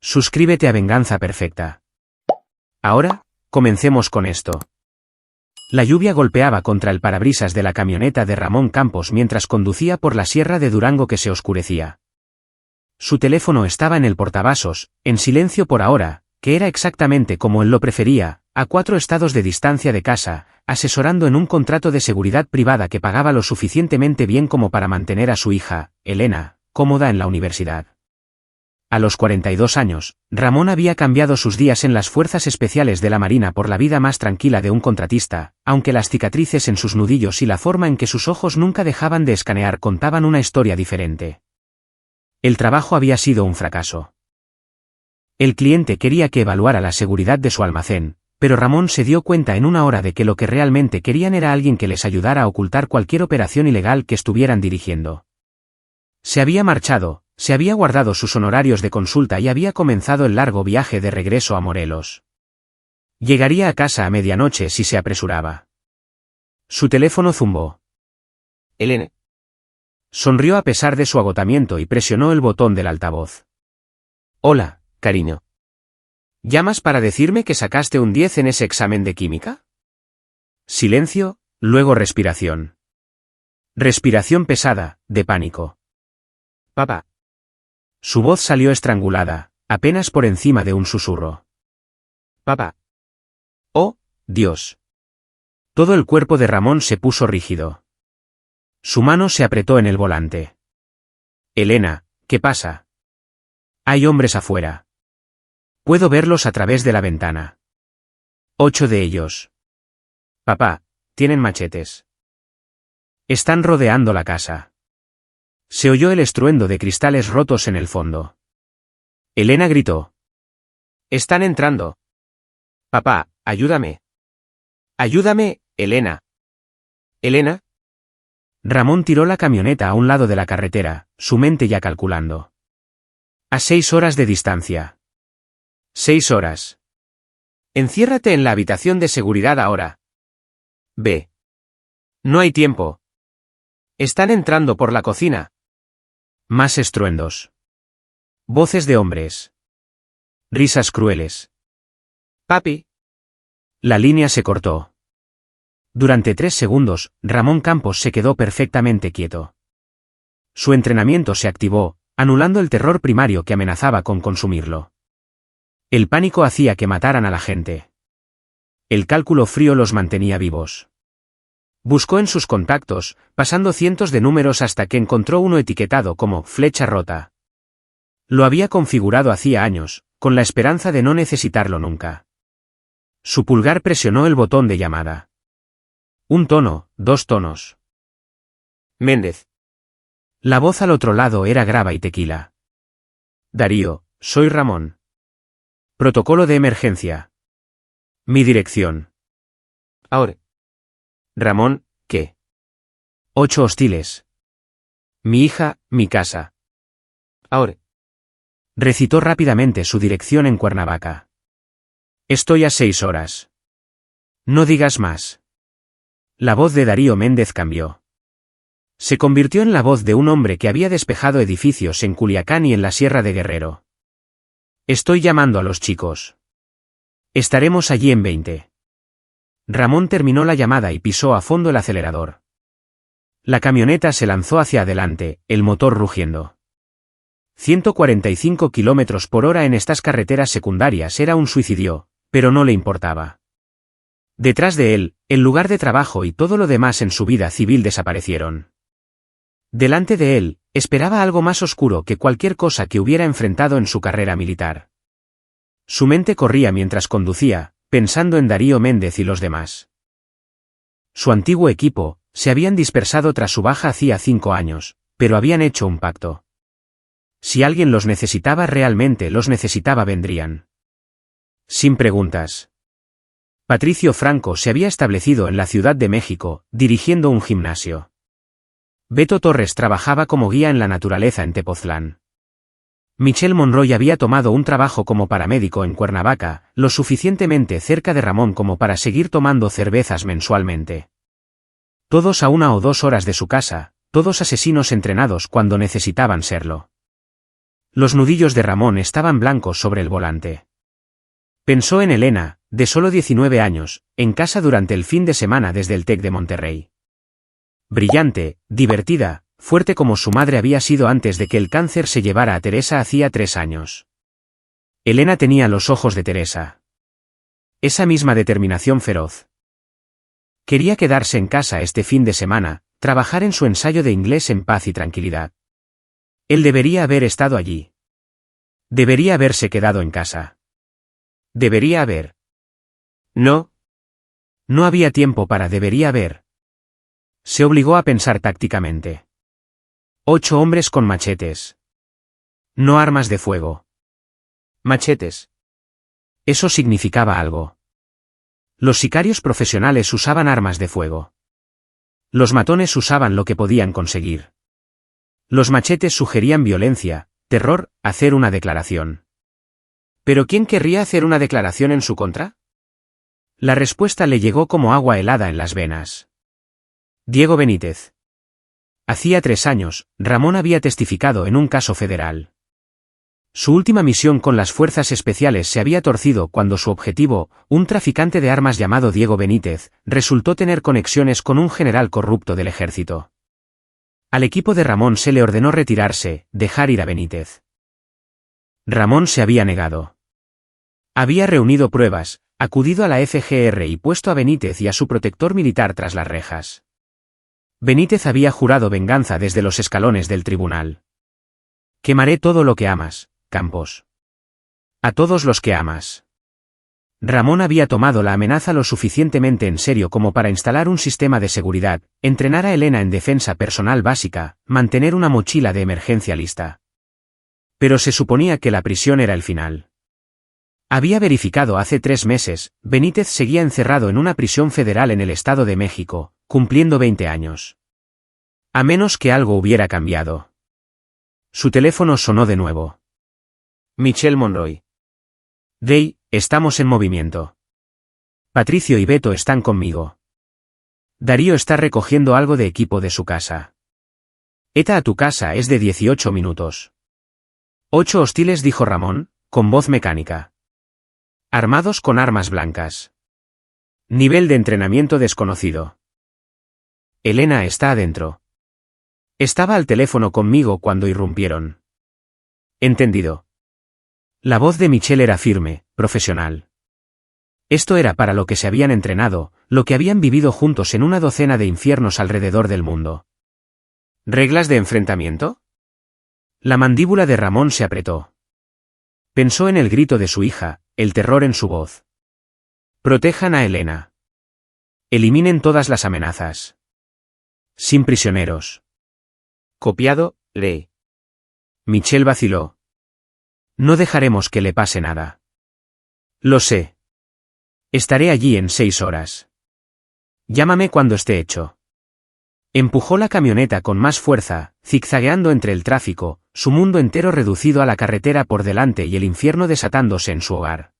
Suscríbete a Venganza Perfecta. Ahora, comencemos con esto. La lluvia golpeaba contra el parabrisas de la camioneta de Ramón Campos mientras conducía por la sierra de Durango que se oscurecía. Su teléfono estaba en el portavasos, en silencio por ahora, que era exactamente como él lo prefería, a 4 estados de distancia de casa, asesorando en un contrato de seguridad privada que pagaba lo suficientemente bien como para mantener a su hija, Elena, cómoda en la universidad. A los 42 años, Ramón había cambiado sus días en las Fuerzas Especiales de la Marina por la vida más tranquila de un contratista, aunque las cicatrices en sus nudillos y la forma en que sus ojos nunca dejaban de escanear contaban una historia diferente. El trabajo había sido un fracaso. El cliente quería que evaluara la seguridad de su almacén, pero Ramón se dio cuenta en una hora de que lo que realmente querían era alguien que les ayudara a ocultar cualquier operación ilegal que estuvieran dirigiendo. Se había marchado, se había guardado sus honorarios de consulta y había comenzado el largo viaje de regreso a Morelos. Llegaría a casa a medianoche si se apresuraba. Su teléfono zumbó. Elena. Sonrió a pesar de su agotamiento y presionó el botón del altavoz. Hola, cariño. ¿Llamas para decirme que sacaste un 10 en ese examen de química? Silencio, luego respiración. Respiración pesada, de pánico. Papá. Su voz salió estrangulada, apenas por encima de un susurro. Papá. ¡Oh, Dios! Todo el cuerpo de Ramón se puso rígido. Su mano se apretó en el volante. Elena, ¿qué pasa? Hay hombres afuera. Puedo verlos a través de la ventana. 8 de ellos. Papá, tienen machetes. Están rodeando la casa. Se oyó el estruendo de cristales rotos en el fondo. Elena gritó. Están entrando. Papá, ayúdame. Ayúdame, Elena. ¿Elena? Ramón tiró la camioneta a un lado de la carretera, su mente ya calculando. A 6 horas de distancia. 6 horas. Enciérrate en la habitación de seguridad ahora. Ve. No hay tiempo. Están entrando por la cocina. Más estruendos. Voces de hombres. Risas crueles. Papi. La línea se cortó. Durante 3 segundos, Ramón Campos se quedó perfectamente quieto. Su entrenamiento se activó, anulando el terror primario que amenazaba con consumirlo. El pánico hacía que mataran a la gente. El cálculo frío los mantenía vivos. Buscó en sus contactos, pasando cientos de números hasta que encontró uno etiquetado como flecha rota. Lo había configurado hacía años, con la esperanza de no necesitarlo nunca. Su pulgar presionó el botón de llamada. 1 tono, 2 tonos. Méndez. La voz al otro lado era grava y tequila. Darío, soy Ramón. Protocolo de emergencia. Mi dirección. Ahora. Ramón, ¿qué? 8 hostiles. Mi hija, mi casa. Ahora. Recitó rápidamente su dirección en Cuernavaca. Estoy a 6 horas. No digas más. La voz de Darío Méndez cambió. Se convirtió en la voz de un hombre que había despejado edificios en Culiacán y en la Sierra de Guerrero. Estoy llamando a los chicos. Estaremos allí en 20. Ramón terminó la llamada y pisó a fondo el acelerador. La camioneta se lanzó hacia adelante, el motor rugiendo. 145 kilómetros por hora en estas carreteras secundarias era un suicidio, pero no le importaba. Detrás de él, el lugar de trabajo y todo lo demás en su vida civil desaparecieron. Delante de él, esperaba algo más oscuro que cualquier cosa que hubiera enfrentado en su carrera militar. Su mente corría mientras conducía, pensando en Darío Méndez y los demás. Su antiguo equipo, se habían dispersado tras su baja hacía 5 años, pero habían hecho un pacto. Si alguien los necesitaba realmente los necesitaba vendrían. Sin preguntas. Patricio Franco se había establecido en la Ciudad de México, dirigiendo un gimnasio. Beto Torres trabajaba como guía en la naturaleza en Tepoztlán. Michelle Monroy había tomado un trabajo como paramédico en Cuernavaca, lo suficientemente cerca de Ramón como para seguir tomando cervezas mensualmente. Todos a 1 o 2 horas de su casa, todos asesinos entrenados cuando necesitaban serlo. Los nudillos de Ramón estaban blancos sobre el volante. Pensó en Elena, de solo 19 años, en casa durante el fin de semana desde el TEC de Monterrey. Brillante, divertida, fuerte como su madre había sido antes de que el cáncer se llevara a Teresa hacía 3 años. Elena tenía los ojos de Teresa. Esa misma determinación feroz. Quería quedarse en casa este fin de semana, trabajar en su ensayo de inglés en paz y tranquilidad. Él debería haber estado allí. Debería haberse quedado en casa. Debería haber. No. No había tiempo para debería haber. Se obligó a pensar tácticamente. 8 hombres con machetes. No armas de fuego. Machetes. Eso significaba algo. Los sicarios profesionales usaban armas de fuego. Los matones usaban lo que podían conseguir. Los machetes sugerían violencia, terror, hacer una declaración. ¿Pero quién querría hacer una declaración en su contra? La respuesta le llegó como agua helada en las venas. Diego Benítez. Hacía 3 años, Ramón había testificado en un caso federal. Su última misión con las fuerzas especiales se había torcido cuando su objetivo, un traficante de armas llamado Diego Benítez, resultó tener conexiones con un general corrupto del ejército. Al equipo de Ramón se le ordenó retirarse, dejar ir a Benítez. Ramón se había negado. Había reunido pruebas, acudido a la FGR y puesto a Benítez y a su protector militar tras las rejas. Benítez había jurado venganza desde los escalones del tribunal. Quemaré todo lo que amas, Campos. A todos los que amas. Ramón había tomado la amenaza lo suficientemente en serio como para instalar un sistema de seguridad, entrenar a Elena en defensa personal básica, mantener una mochila de emergencia lista. Pero se suponía que la prisión era el final. Había verificado hace 3 meses, Benítez seguía encerrado en una prisión federal en el Estado de México, cumpliendo 20 años. A menos que algo hubiera cambiado. Su teléfono sonó de nuevo. Michelle Monroy. Dey, estamos en movimiento. Patricio y Beto están conmigo. Darío está recogiendo algo de equipo de su casa. Eta a tu casa es de 18 minutos. 8 hostiles, dijo Ramón, con voz mecánica. Armados con armas blancas. Nivel de entrenamiento desconocido. Elena está adentro. Estaba al teléfono conmigo cuando irrumpieron. Entendido. La voz de Michelle era firme, profesional. Esto era para lo que se habían entrenado, lo que habían vivido juntos en una docena de infiernos alrededor del mundo. ¿Reglas de enfrentamiento? La mandíbula de Ramón se apretó. Pensó en el grito de su hija, el terror en su voz. Protejan a Elena. Eliminen todas las amenazas. Sin prisioneros. Copiado, lee. Michelle vaciló. No dejaremos que le pase nada. Lo sé. Estaré allí en 6 horas. Llámame cuando esté hecho. Empujó la camioneta con más fuerza, zigzagueando entre el tráfico, su mundo entero reducido a la carretera por delante y el infierno desatándose en su hogar.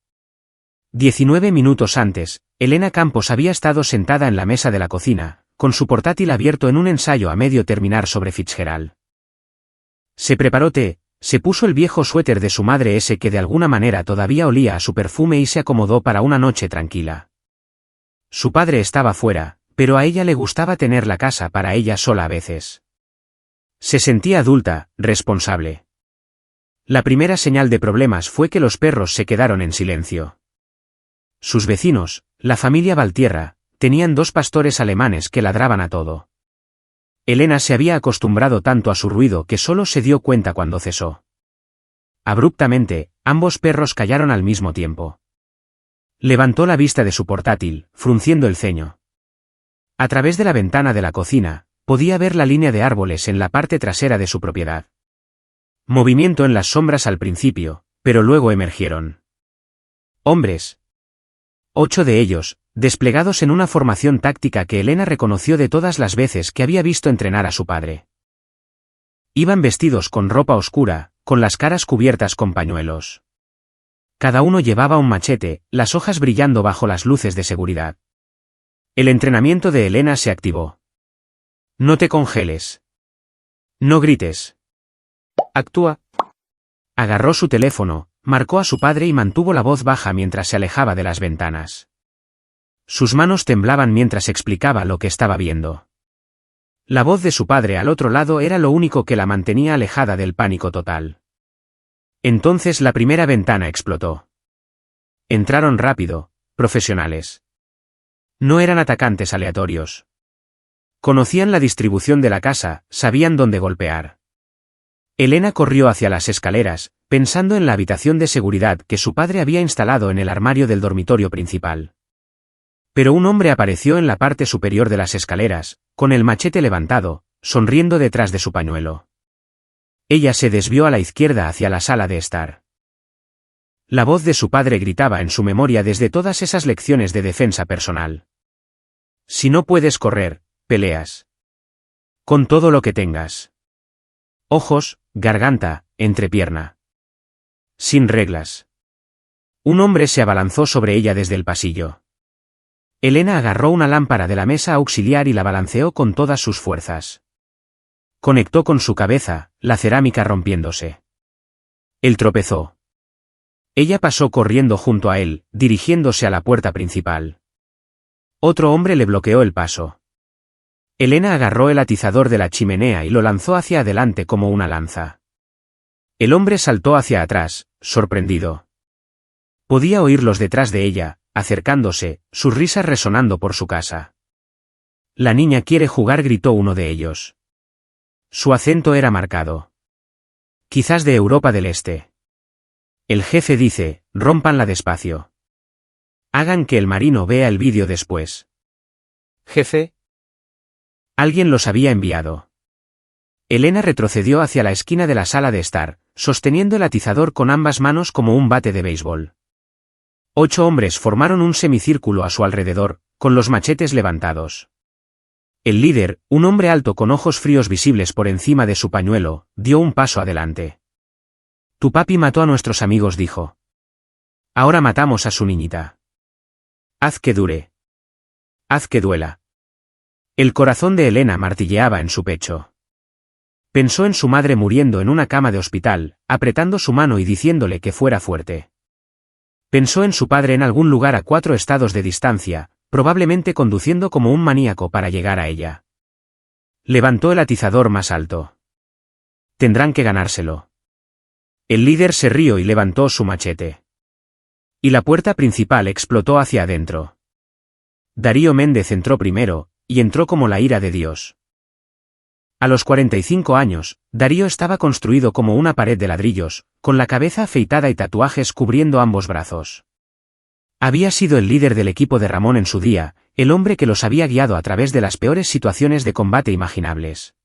19 minutos antes, Elena Campos había estado sentada en la mesa de la cocina, con su portátil abierto en un ensayo a medio terminar sobre Fitzgerald. Se preparó té, se puso el viejo suéter de su madre ese que de alguna manera todavía olía a su perfume y se acomodó para una noche tranquila. Su padre estaba fuera, pero a ella le gustaba tener la casa para ella sola a veces. Se sentía adulta, responsable. La primera señal de problemas fue que los perros se quedaron en silencio. Sus vecinos, la familia Valtierra, tenían 2 pastores alemanes que ladraban a todo. Elena se había acostumbrado tanto a su ruido que solo se dio cuenta cuando cesó. Abruptamente, ambos perros callaron al mismo tiempo. Levantó la vista de su portátil, frunciendo el ceño. A través de la ventana de la cocina, podía ver la línea de árboles en la parte trasera de su propiedad. Movimiento en las sombras al principio, pero luego emergieron. Hombres. 8 de ellos, desplegados en una formación táctica que Elena reconoció de todas las veces que había visto entrenar a su padre. Iban vestidos con ropa oscura, con las caras cubiertas con pañuelos. Cada uno llevaba un machete, las hojas brillando bajo las luces de seguridad. El entrenamiento de Elena se activó. No te congeles. No grites. Actúa. Agarró su teléfono, marcó a su padre y mantuvo la voz baja mientras se alejaba de las ventanas. Sus manos temblaban mientras explicaba lo que estaba viendo. La voz de su padre al otro lado era lo único que la mantenía alejada del pánico total. Entonces la primera ventana explotó. Entraron rápido, profesionales. No eran atacantes aleatorios. Conocían la distribución de la casa, sabían dónde golpear. Elena corrió hacia las escaleras, pensando en la habitación de seguridad que su padre había instalado en el armario del dormitorio principal. Pero un hombre apareció en la parte superior de las escaleras, con el machete levantado, sonriendo detrás de su pañuelo. Ella se desvió a la izquierda hacia la sala de estar. La voz de su padre gritaba en su memoria desde todas esas lecciones de defensa personal. Si no puedes correr, peleas. Con todo lo que tengas. Ojos, garganta, entrepierna. Sin reglas. Un hombre se abalanzó sobre ella desde el pasillo. Elena agarró una lámpara de la mesa auxiliar y la balanceó con todas sus fuerzas. Conectó con su cabeza, la cerámica rompiéndose. Él tropezó. Ella pasó corriendo junto a él, dirigiéndose a la puerta principal. Otro hombre le bloqueó el paso. Elena agarró el atizador de la chimenea y lo lanzó hacia adelante como una lanza. El hombre saltó hacia atrás, sorprendido. Podía oírlos detrás de ella, acercándose, sus risas resonando por su casa. La niña quiere jugar, gritó uno de ellos. Su acento era marcado. Quizás de Europa del Este. El jefe dice, rómpanla despacio. Hagan que el marino vea el vídeo después. Jefe. Alguien los había enviado. Elena retrocedió hacia la esquina de la sala de estar, sosteniendo el atizador con ambas manos como un bate de béisbol. 8 hombres formaron un semicírculo a su alrededor, con los machetes levantados. El líder, un hombre alto con ojos fríos visibles por encima de su pañuelo, dio un paso adelante. Tu papi mató a nuestros amigos, dijo. Ahora matamos a su niñita. Haz que dure. Haz que duela. El corazón de Elena martilleaba en su pecho. Pensó en su madre muriendo en una cama de hospital, apretando su mano y diciéndole que fuera fuerte. Pensó en su padre en algún lugar a 4 estados de distancia, probablemente conduciendo como un maníaco para llegar a ella. Levantó el atizador más alto. Tendrán que ganárselo. El líder se rió y levantó su machete. Y la puerta principal explotó hacia adentro. Darío Méndez entró primero, y entró como la ira de Dios. A los 45 años, Darío estaba construido como una pared de ladrillos, con la cabeza afeitada y tatuajes cubriendo ambos brazos. Había sido el líder del equipo de Ramón en su día, el hombre que los había guiado a través de las peores situaciones de combate imaginables.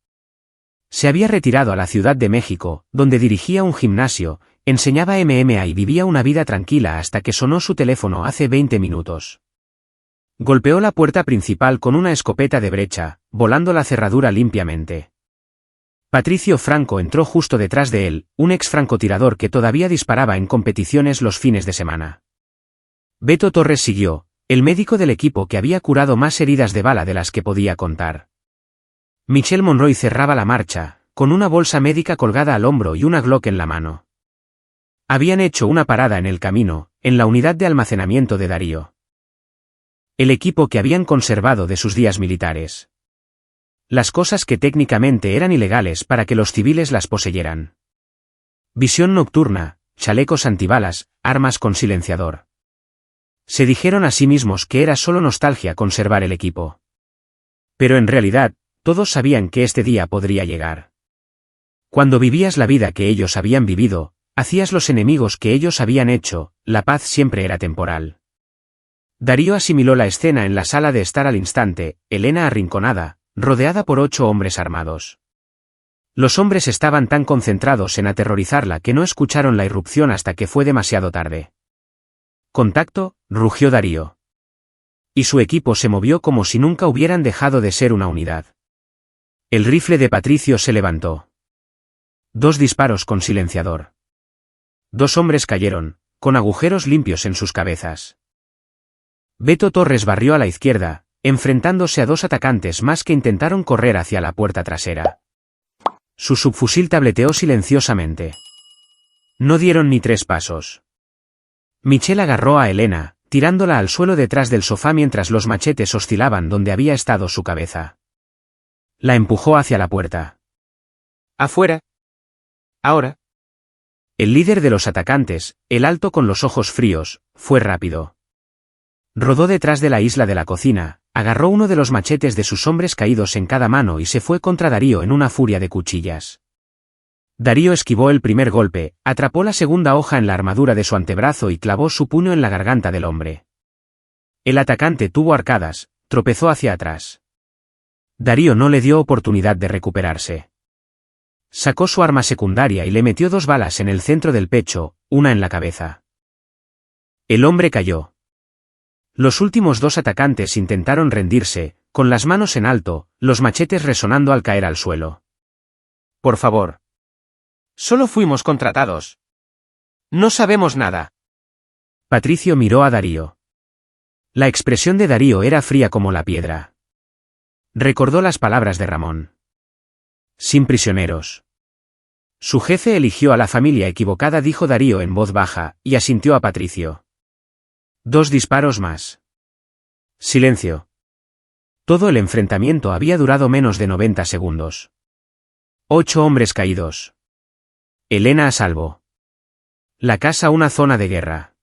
Se había retirado a la Ciudad de México, donde dirigía un gimnasio, enseñaba MMA y vivía una vida tranquila hasta que sonó su teléfono hace 20 minutos. Golpeó la puerta principal con una escopeta de brecha, volando la cerradura limpiamente. Patricio Franco entró justo detrás de él, un ex francotirador que todavía disparaba en competiciones los fines de semana. Beto Torres siguió, el médico del equipo que había curado más heridas de bala de las que podía contar. Michelle Monroy cerraba la marcha, con una bolsa médica colgada al hombro y una Glock en la mano. Habían hecho una parada en el camino, en la unidad de almacenamiento de Darío. El equipo que habían conservado de sus días militares. Las cosas que técnicamente eran ilegales para que los civiles las poseyeran. Visión nocturna, chalecos antibalas, armas con silenciador. Se dijeron a sí mismos que era solo nostalgia conservar el equipo. Pero en realidad, todos sabían que este día podría llegar. Cuando vivías la vida que ellos habían vivido, hacías los enemigos que ellos habían hecho, la paz siempre era temporal. Darío asimiló la escena en la sala de estar al instante, Elena arrinconada, rodeada por 8 hombres armados. Los hombres estaban tan concentrados en aterrorizarla que no escucharon la irrupción hasta que fue demasiado tarde. Contacto, rugió Darío. Y su equipo se movió como si nunca hubieran dejado de ser una unidad. El rifle de Patricio se levantó. 2 disparos con silenciador. 2 hombres cayeron, con agujeros limpios en sus cabezas. Beto Torres barrió a la izquierda, enfrentándose a 2 atacantes más que intentaron correr hacia la puerta trasera. Su subfusil tableteó silenciosamente. No dieron ni 3 pasos. Michel agarró a Elena, tirándola al suelo detrás del sofá mientras los machetes oscilaban donde había estado su cabeza. La empujó hacia la puerta. Afuera. Ahora. El líder de los atacantes, el alto con los ojos fríos, fue rápido. Rodó detrás de la isla de la cocina, agarró uno de los machetes de sus hombres caídos en cada mano y se fue contra Darío en una furia de cuchillas. Darío esquivó el primer golpe, atrapó la segunda hoja en la armadura de su antebrazo y clavó su puño en la garganta del hombre. El atacante tuvo arcadas, tropezó hacia atrás. Darío no le dio oportunidad de recuperarse. Sacó su arma secundaria y le metió 2 balas en el centro del pecho, una en la cabeza. El hombre cayó. Los últimos 2 atacantes intentaron rendirse, con las manos en alto, los machetes resonando al caer al suelo. Por favor. Solo fuimos contratados. No sabemos nada. Patricio miró a Darío. La expresión de Darío era fría como la piedra. Recordó las palabras de Ramón. Sin prisioneros. Su jefe eligió a la familia equivocada, dijo Darío en voz baja, y asintió a Patricio. 2 disparos más. Silencio. Todo el enfrentamiento había durado menos de 90 segundos. 8 hombres caídos. Elena a salvo. La casa una zona de guerra.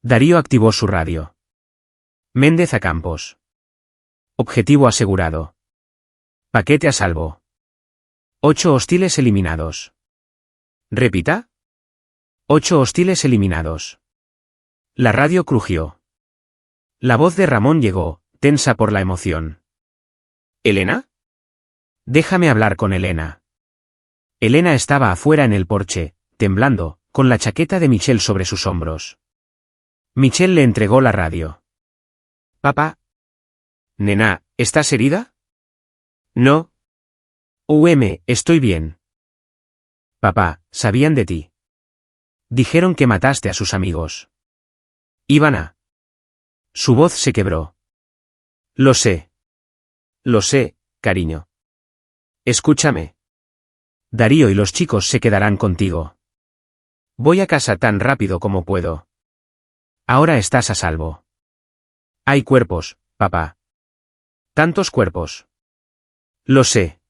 Darío activó su radio. Méndez a Campos. Objetivo asegurado. Paquete a salvo. 8 hostiles eliminados. ¿Repita? 8 hostiles eliminados. La radio crujió. La voz de Ramón llegó, tensa por la emoción. ¿Elena? Déjame hablar con Elena. Elena estaba afuera en el porche, temblando, con la chaqueta de Michel sobre sus hombros. Michel le entregó la radio. Papá. Nena, ¿estás herida? No. Estoy bien. Papá, sabían de ti. Dijeron que mataste a sus amigos. Iban a. Su voz se quebró. Lo sé. Lo sé, cariño. Escúchame. Darío y los chicos se quedarán contigo. Voy a casa tan rápido como puedo. Ahora estás a salvo. Hay cuerpos, papá. Tantos cuerpos. Lo sé.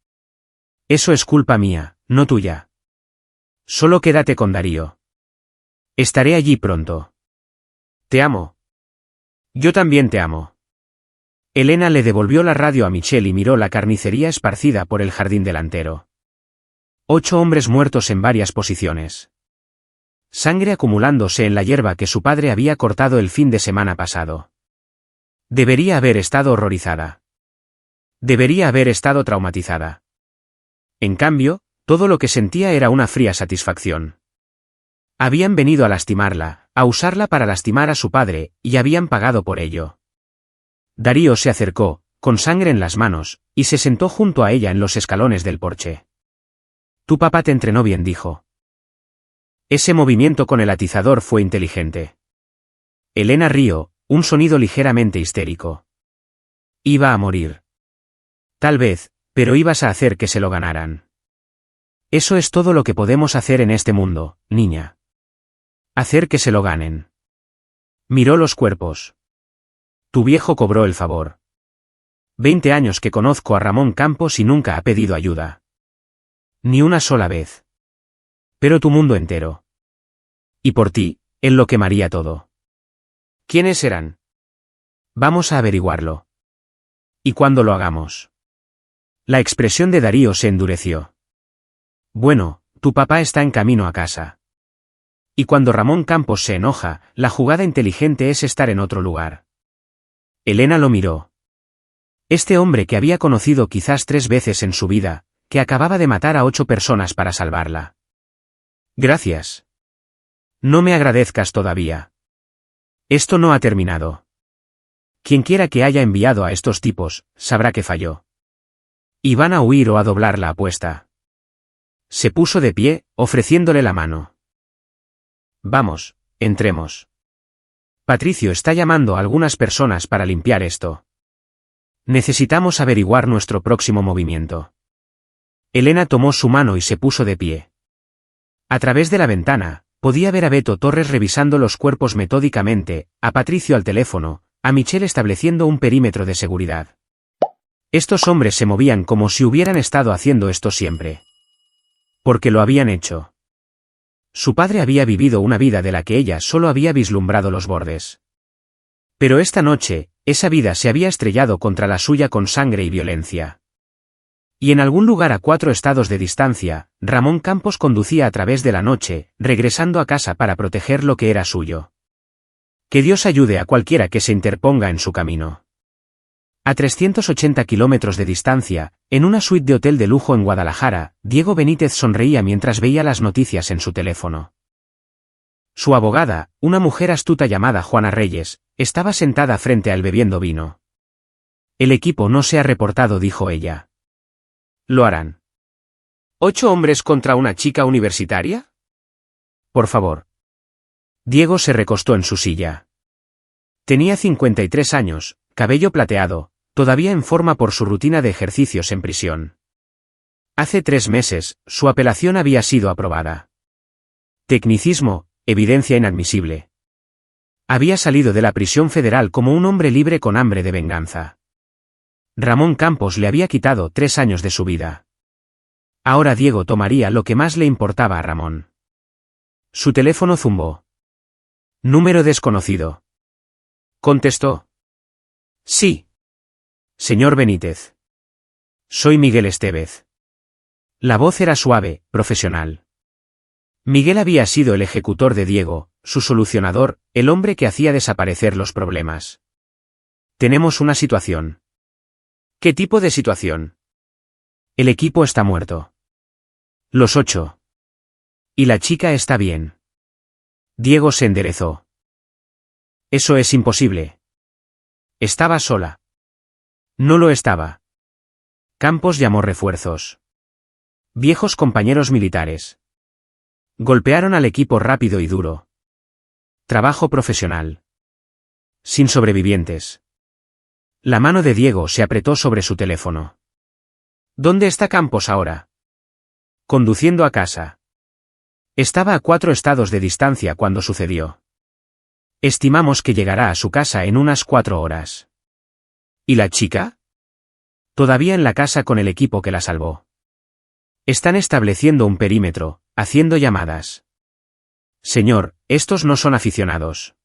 Eso es culpa mía, no tuya. Solo quédate con Darío. Estaré allí pronto. Te amo. Yo también te amo. Elena le devolvió la radio a Michel y miró la carnicería esparcida por el jardín delantero. 8 hombres muertos en varias posiciones. Sangre acumulándose en la hierba que su padre había cortado el fin de semana pasado. Debería haber estado horrorizada. Debería haber estado traumatizada. En cambio, todo lo que sentía era una fría satisfacción. Habían venido a lastimarla, a usarla para lastimar a su padre, y habían pagado por ello. Darío se acercó, con sangre en las manos, y se sentó junto a ella en los escalones del porche. Tu papá te entrenó bien, dijo. Ese movimiento con el atizador fue inteligente. Elena rió, un sonido ligeramente histérico. Iba a morir. Tal vez, pero ibas a hacer que se lo ganaran. Eso es todo lo que podemos hacer en este mundo, niña. Hacer que se lo ganen. Miró los cuerpos. Tu viejo cobró el favor. 20 años que conozco a Ramón Campos y nunca ha pedido ayuda. Ni una sola vez. Pero tu mundo entero. Y por ti, él lo quemaría todo. ¿Quiénes eran? Vamos a averiguarlo. ¿Y cuándo lo hagamos? La expresión de Darío se endureció. Bueno, tu papá está en camino a casa. Y cuando Ramón Campos se enoja, la jugada inteligente es estar en otro lugar. Elena lo miró. Este hombre que había conocido quizás 3 veces en su vida, que acababa de matar a 8 personas para salvarla. Gracias. No me agradezcas todavía. Esto no ha terminado. Quienquiera que haya enviado a estos tipos, sabrá que falló. Y van a huir o a doblar la apuesta. Se puso de pie, ofreciéndole la mano. Vamos, entremos. Patricio está llamando a algunas personas para limpiar esto. Necesitamos averiguar nuestro próximo movimiento. Elena tomó su mano y se puso de pie. A través de la ventana, podía ver a Beto Torres revisando los cuerpos metódicamente, a Patricio al teléfono, a Michelle estableciendo un perímetro de seguridad. Estos hombres se movían como si hubieran estado haciendo esto siempre. Porque lo habían hecho. Su padre había vivido una vida de la que ella solo había vislumbrado los bordes. Pero esta noche, esa vida se había estrellado contra la suya con sangre y violencia. Y en algún lugar a 4 estados de distancia, Ramón Campos conducía a través de la noche, regresando a casa para proteger lo que era suyo. Que Dios ayude a cualquiera que se interponga en su camino. A 380 kilómetros de distancia, en una suite de hotel de lujo en Guadalajara, Diego Benítez sonreía mientras veía las noticias en su teléfono. Su abogada, una mujer astuta llamada Juana Reyes, estaba sentada frente a él bebiendo vino. El equipo no se ha reportado, dijo ella. Lo harán. ¿8 hombres contra una chica universitaria? Por favor. Diego se recostó en su silla. Tenía 53 años, cabello plateado, todavía en forma por su rutina de ejercicios en prisión. Hace 3 meses, su apelación había sido aprobada. Tecnicismo, evidencia inadmisible. Había salido de la prisión federal como un hombre libre con hambre de venganza. Ramón Campos le había quitado 3 años de su vida. Ahora Diego tomaría lo que más le importaba a Ramón. Su teléfono zumbó. Número desconocido. Contestó. Sí. Señor Benítez. Soy Miguel Estevez. La voz era suave, profesional. Miguel había sido el ejecutor de Diego, su solucionador, el hombre que hacía desaparecer los problemas. Tenemos una situación. ¿Qué tipo de situación? El equipo está muerto. Los 8. Y la chica está bien. Diego se enderezó. Eso es imposible. Estaba sola. No lo estaba. Campos llamó refuerzos. Viejos compañeros militares. Golpearon al equipo rápido y duro. Trabajo profesional. Sin sobrevivientes. La mano de Diego se apretó sobre su teléfono. ¿Dónde está Campos ahora? Conduciendo a casa. Estaba a 4 estados de distancia cuando sucedió. Estimamos que llegará a su casa en unas 4 horas. ¿Y la chica? Todavía en la casa con el equipo que la salvó. Están estableciendo un perímetro, haciendo llamadas. Señor, estos no son aficionados.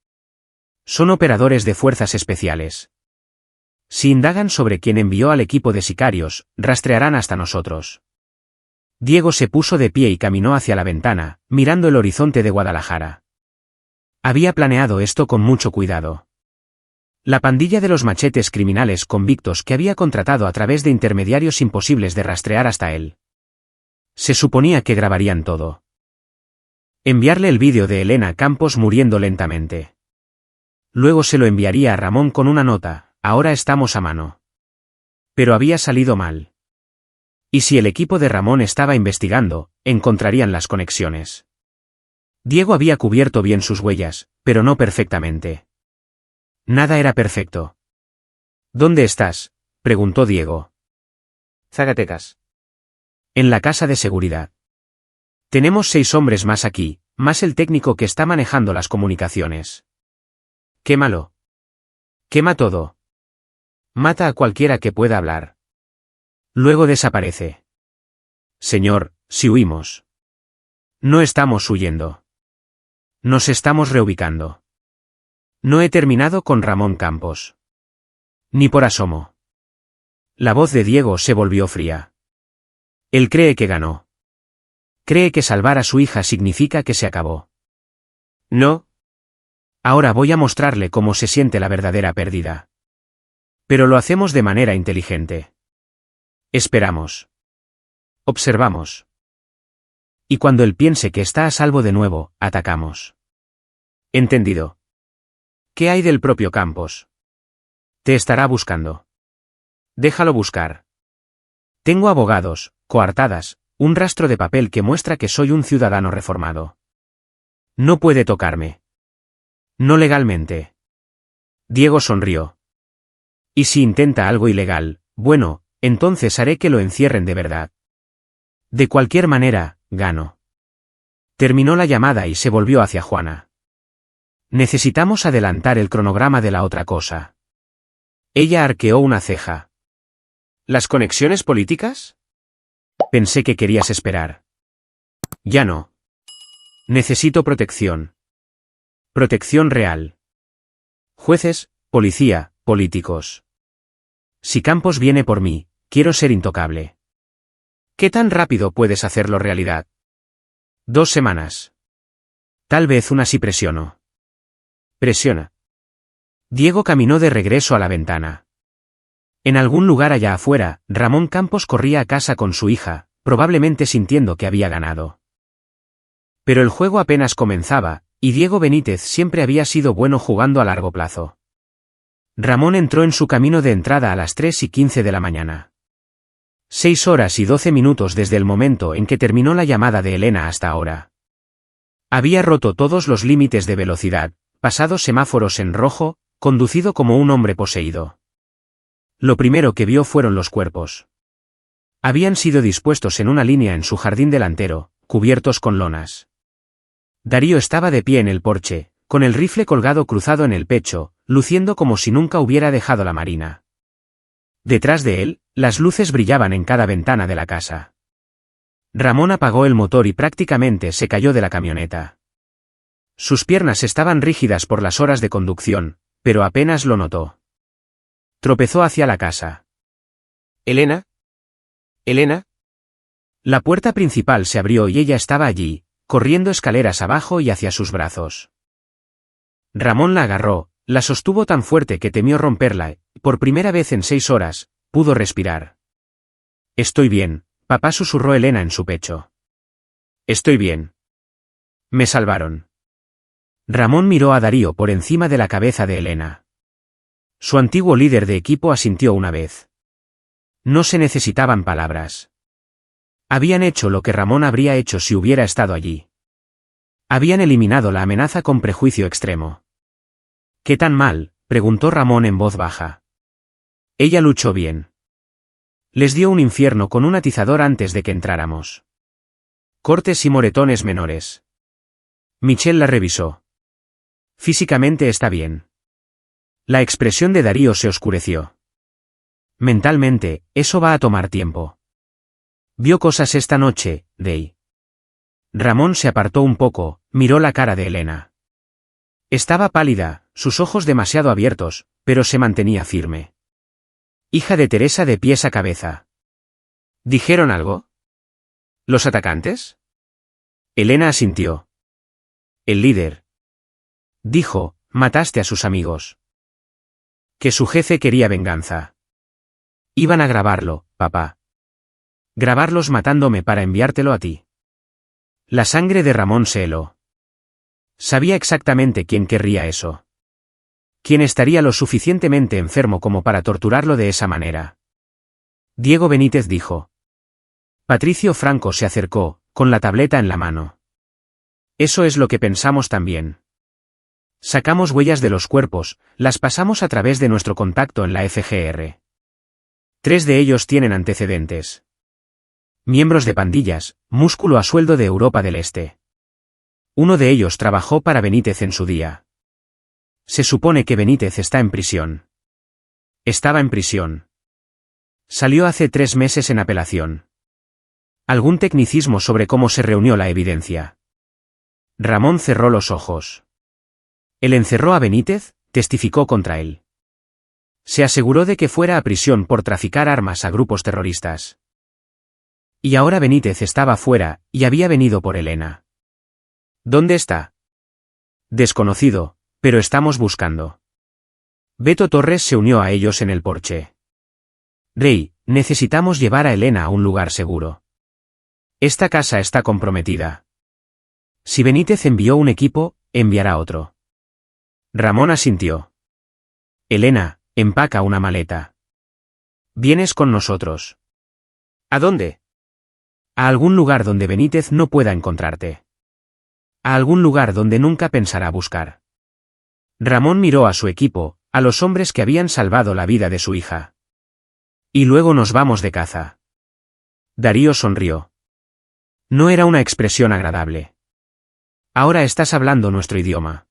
Son operadores de fuerzas especiales. Si indagan sobre quién envió al equipo de sicarios, rastrearán hasta nosotros. Diego se puso de pie y caminó hacia la ventana, mirando el horizonte de Guadalajara. Había planeado esto con mucho cuidado. La pandilla de los machetes criminales convictos que había contratado a través de intermediarios imposibles de rastrear hasta él. Se suponía que grabarían todo. Enviarle el vídeo de Elena Campos muriendo lentamente. Luego se lo enviaría a Ramón con una nota, ahora estamos a mano. Pero había salido mal. Y si el equipo de Ramón estaba investigando, encontrarían las conexiones. Diego había cubierto bien sus huellas, pero no perfectamente. Nada era perfecto. ¿Dónde estás?, preguntó Diego. Zacatecas. En la casa de seguridad. Tenemos 6 hombres más aquí, más el técnico que está manejando las comunicaciones. Quémalo. Quema todo. Mata a cualquiera que pueda hablar. Luego desaparece. Señor, si huimos. No estamos huyendo. Nos estamos reubicando. No he terminado con Ramón Campos. Ni por asomo. La voz de Diego se volvió fría. Él cree que ganó. Cree que salvar a su hija significa que se acabó. No. Ahora voy a mostrarle cómo se siente la verdadera pérdida. Pero lo hacemos de manera inteligente. Esperamos. Observamos. Y cuando él piense que está a salvo de nuevo, atacamos. Entendido. ¿Qué hay del propio Campos? Te estará buscando. Déjalo buscar. Tengo abogados, coartadas, un rastro de papel que muestra que soy un ciudadano reformado. No puede tocarme. No legalmente. Diego sonrió. Y si intenta algo ilegal, bueno, entonces haré que lo encierren de verdad. De cualquier manera, gano. Terminó la llamada y se volvió hacia Juana. Necesitamos adelantar el cronograma de la otra cosa. Ella arqueó una ceja. ¿Las conexiones políticas? Pensé que querías esperar. Ya no. Necesito protección. Protección real. Jueces, policía, políticos. Si Campos viene por mí, quiero ser intocable. ¿Qué tan rápido puedes hacerlo realidad? 2 semanas. Tal vez una si presiono. Presiona. Diego caminó de regreso a la ventana. En algún lugar allá afuera, Ramón Campos corría a casa con su hija, probablemente sintiendo que había ganado. Pero el juego apenas comenzaba, y Diego Benítez siempre había sido bueno jugando a largo plazo. Ramón entró en su camino de entrada a las 3:15 de la mañana. 6 horas y 12 minutos desde el momento en que terminó la llamada de Elena hasta ahora. Había roto todos los límites de velocidad, pasado semáforos en rojo, conducido como un hombre poseído. Lo primero que vio fueron los cuerpos. Habían sido dispuestos en una línea en su jardín delantero, cubiertos con lonas. Darío estaba de pie en el porche, con el rifle colgado cruzado en el pecho, luciendo como si nunca hubiera dejado la marina. Detrás de él, las luces brillaban en cada ventana de la casa. Ramón apagó el motor y prácticamente se cayó de la camioneta. Sus piernas estaban rígidas por las horas de conducción, pero apenas lo notó. Tropezó hacia la casa. ¿Elena? ¿Elena? La puerta principal se abrió y ella estaba allí, corriendo escaleras abajo y hacia sus brazos. Ramón la agarró, la sostuvo tan fuerte que temió romperla, y por primera vez en 6 horas, pudo respirar. Estoy bien, papá, susurró Elena en su pecho. Estoy bien. Me salvaron. Ramón miró a Darío por encima de la cabeza de Elena. Su antiguo líder de equipo asintió una vez. No se necesitaban palabras. Habían hecho lo que Ramón habría hecho si hubiera estado allí. Habían eliminado la amenaza con prejuicio extremo. ¿Qué tan mal?, preguntó Ramón en voz baja. Ella luchó bien. Les dio un infierno con un atizador antes de que entráramos. Cortes y moretones menores. Michelle la revisó. Físicamente está bien. La expresión de Darío se oscureció. Mentalmente, eso va a tomar tiempo. Vio cosas esta noche, Day. Ramón se apartó un poco, miró la cara de Elena. Estaba pálida, sus ojos demasiado abiertos, pero se mantenía firme. Hija de Teresa de pies a cabeza. ¿Dijeron algo? ¿Los atacantes? Elena asintió. El líder. Dijo, mataste a sus amigos. Que su jefe quería venganza. Iban a grabarlo, papá. Grabarlos matándome para enviártelo a ti. La sangre de Ramón se heló. Sabía exactamente quién querría eso. Quién estaría lo suficientemente enfermo como para torturarlo de esa manera. Diego Benítez dijo. Patricio Franco se acercó, con la tableta en la mano. Eso es lo que pensamos también. Sacamos huellas de los cuerpos, las pasamos a través de nuestro contacto en la FGR. 3 de ellos tienen antecedentes. Miembros de pandillas, músculo a sueldo de Europa del Este. Uno de ellos trabajó para Benítez en su día. Se supone que Benítez está en prisión. Estaba en prisión. Salió hace 3 meses en apelación. ¿Algún tecnicismo sobre cómo se reunió la evidencia? Ramón cerró los ojos. Él encerró a Benítez, testificó contra él. Se aseguró de que fuera a prisión por traficar armas a grupos terroristas. Y ahora Benítez estaba fuera, y había venido por Elena. ¿Dónde está? Desconocido, pero estamos buscando. Beto Torres se unió a ellos en el porche. Rey, necesitamos llevar a Elena a un lugar seguro. Esta casa está comprometida. Si Benítez envió un equipo, enviará otro. Ramón asintió. Elena, empaca una maleta. Vienes con nosotros. ¿A dónde? A algún lugar donde Benítez no pueda encontrarte. A algún lugar donde nunca pensará buscar. Ramón miró a su equipo, a los hombres que habían salvado la vida de su hija. Y luego nos vamos de caza. Darío sonrió. No era una expresión agradable. Ahora estás hablando nuestro idioma.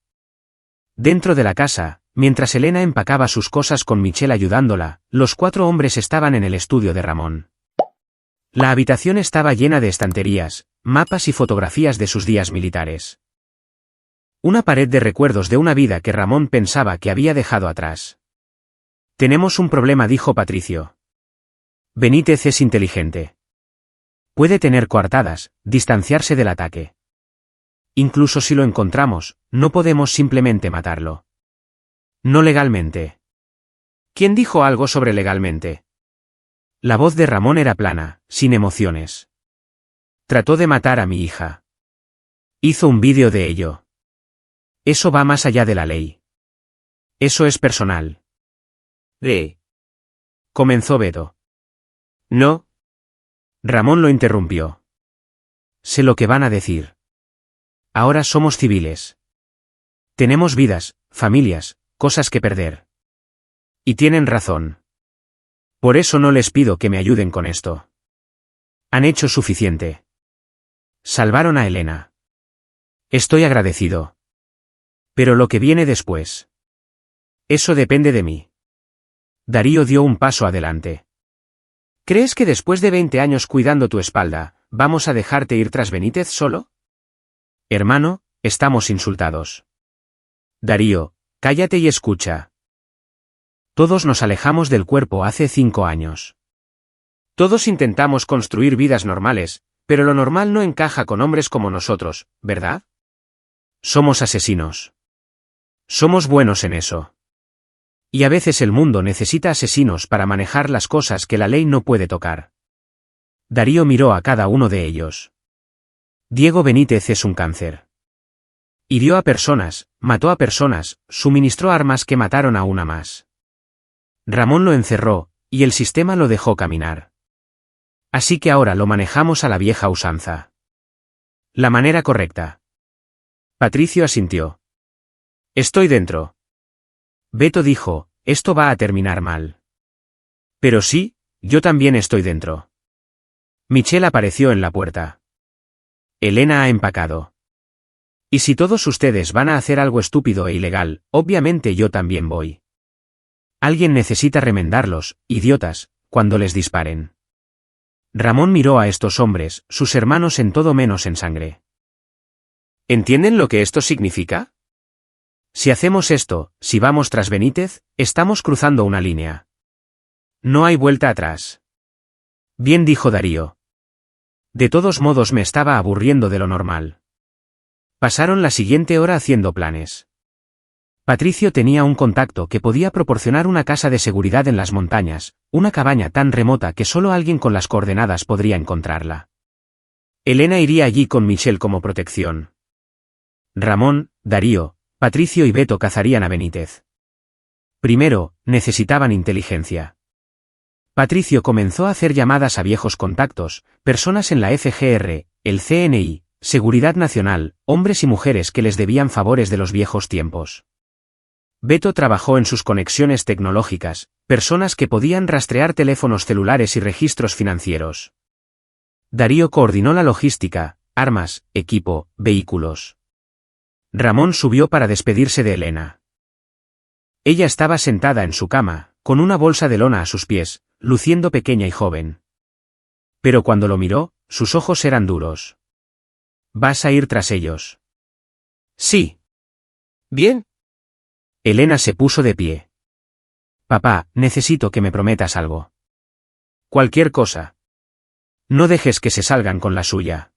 Dentro de la casa, mientras Elena empacaba sus cosas con Michelle ayudándola, los 4 hombres estaban en el estudio de Ramón. La habitación estaba llena de estanterías, mapas y fotografías de sus días militares. Una pared de recuerdos de una vida que Ramón pensaba que había dejado atrás. Tenemos un problema, dijo Patricio. Benítez es inteligente. Puede tener coartadas, distanciarse del ataque. Incluso si lo encontramos, no podemos simplemente matarlo. No legalmente. ¿Quién dijo algo sobre legalmente? La voz de Ramón era plana, sin emociones. Trató de matar a mi hija. Hizo un vídeo de ello. Eso va más allá de la ley. Eso es personal. Comenzó Beto. No. Ramón lo interrumpió. Sé lo que van a decir. Ahora somos civiles. Tenemos vidas, familias, cosas que perder. Y tienen razón. Por eso no les pido que me ayuden con esto. Han hecho suficiente. Salvaron a Elena. Estoy agradecido. Pero lo que viene después. Eso depende de mí. Darío dio un paso adelante. ¿Crees que después de 20 años cuidando tu espalda, vamos a dejarte ir tras Benítez solo? Hermano, estamos insultados. Darío, cállate y escucha. Todos nos alejamos del cuerpo hace 5 años. Todos intentamos construir vidas normales, pero lo normal no encaja con hombres como nosotros, ¿verdad? Somos asesinos. Somos buenos en eso. Y a veces el mundo necesita asesinos para manejar las cosas que la ley no puede tocar. Darío miró a cada uno de ellos. Diego Benítez es un cáncer. Hirió a personas, mató a personas, suministró armas que mataron a una más. Ramón lo encerró, y el sistema lo dejó caminar. Así que ahora lo manejamos a la vieja usanza. La manera correcta. Patricio asintió. Estoy dentro. Beto dijo, esto va a terminar mal. Pero sí, yo también estoy dentro. Michelle apareció en la puerta. Elena ha empacado. Y si todos ustedes van a hacer algo estúpido e ilegal, obviamente yo también voy. Alguien necesita remendarlos, idiotas, cuando les disparen. Ramón miró a estos hombres, sus hermanos en todo menos en sangre. ¿Entienden lo que esto significa? Si hacemos esto, si vamos tras Benítez, estamos cruzando una línea. No hay vuelta atrás. Bien, dijo Darío. De todos modos me estaba aburriendo de lo normal. Pasaron la siguiente hora haciendo planes. Patricio tenía un contacto que podía proporcionar una casa de seguridad en las montañas, una cabaña tan remota que solo alguien con las coordenadas podría encontrarla. Elena iría allí con Michelle como protección. Ramón, Darío, Patricio y Beto cazarían a Benítez. Primero, necesitaban inteligencia. Patricio comenzó a hacer llamadas a viejos contactos, personas en la FGR, el CNI, Seguridad Nacional, hombres y mujeres que les debían favores de los viejos tiempos. Beto trabajó en sus conexiones tecnológicas, personas que podían rastrear teléfonos celulares y registros financieros. Darío coordinó la logística, armas, equipo, vehículos. Ramón subió para despedirse de Elena. Ella estaba sentada en su cama, con una bolsa de lona a sus pies, luciendo pequeña y joven. Pero cuando lo miró, sus ojos eran duros. ¿Vas a ir tras ellos? Sí. Bien. Elena se puso de pie. Papá, necesito que me prometas algo. Cualquier cosa. No dejes que se salgan con la suya.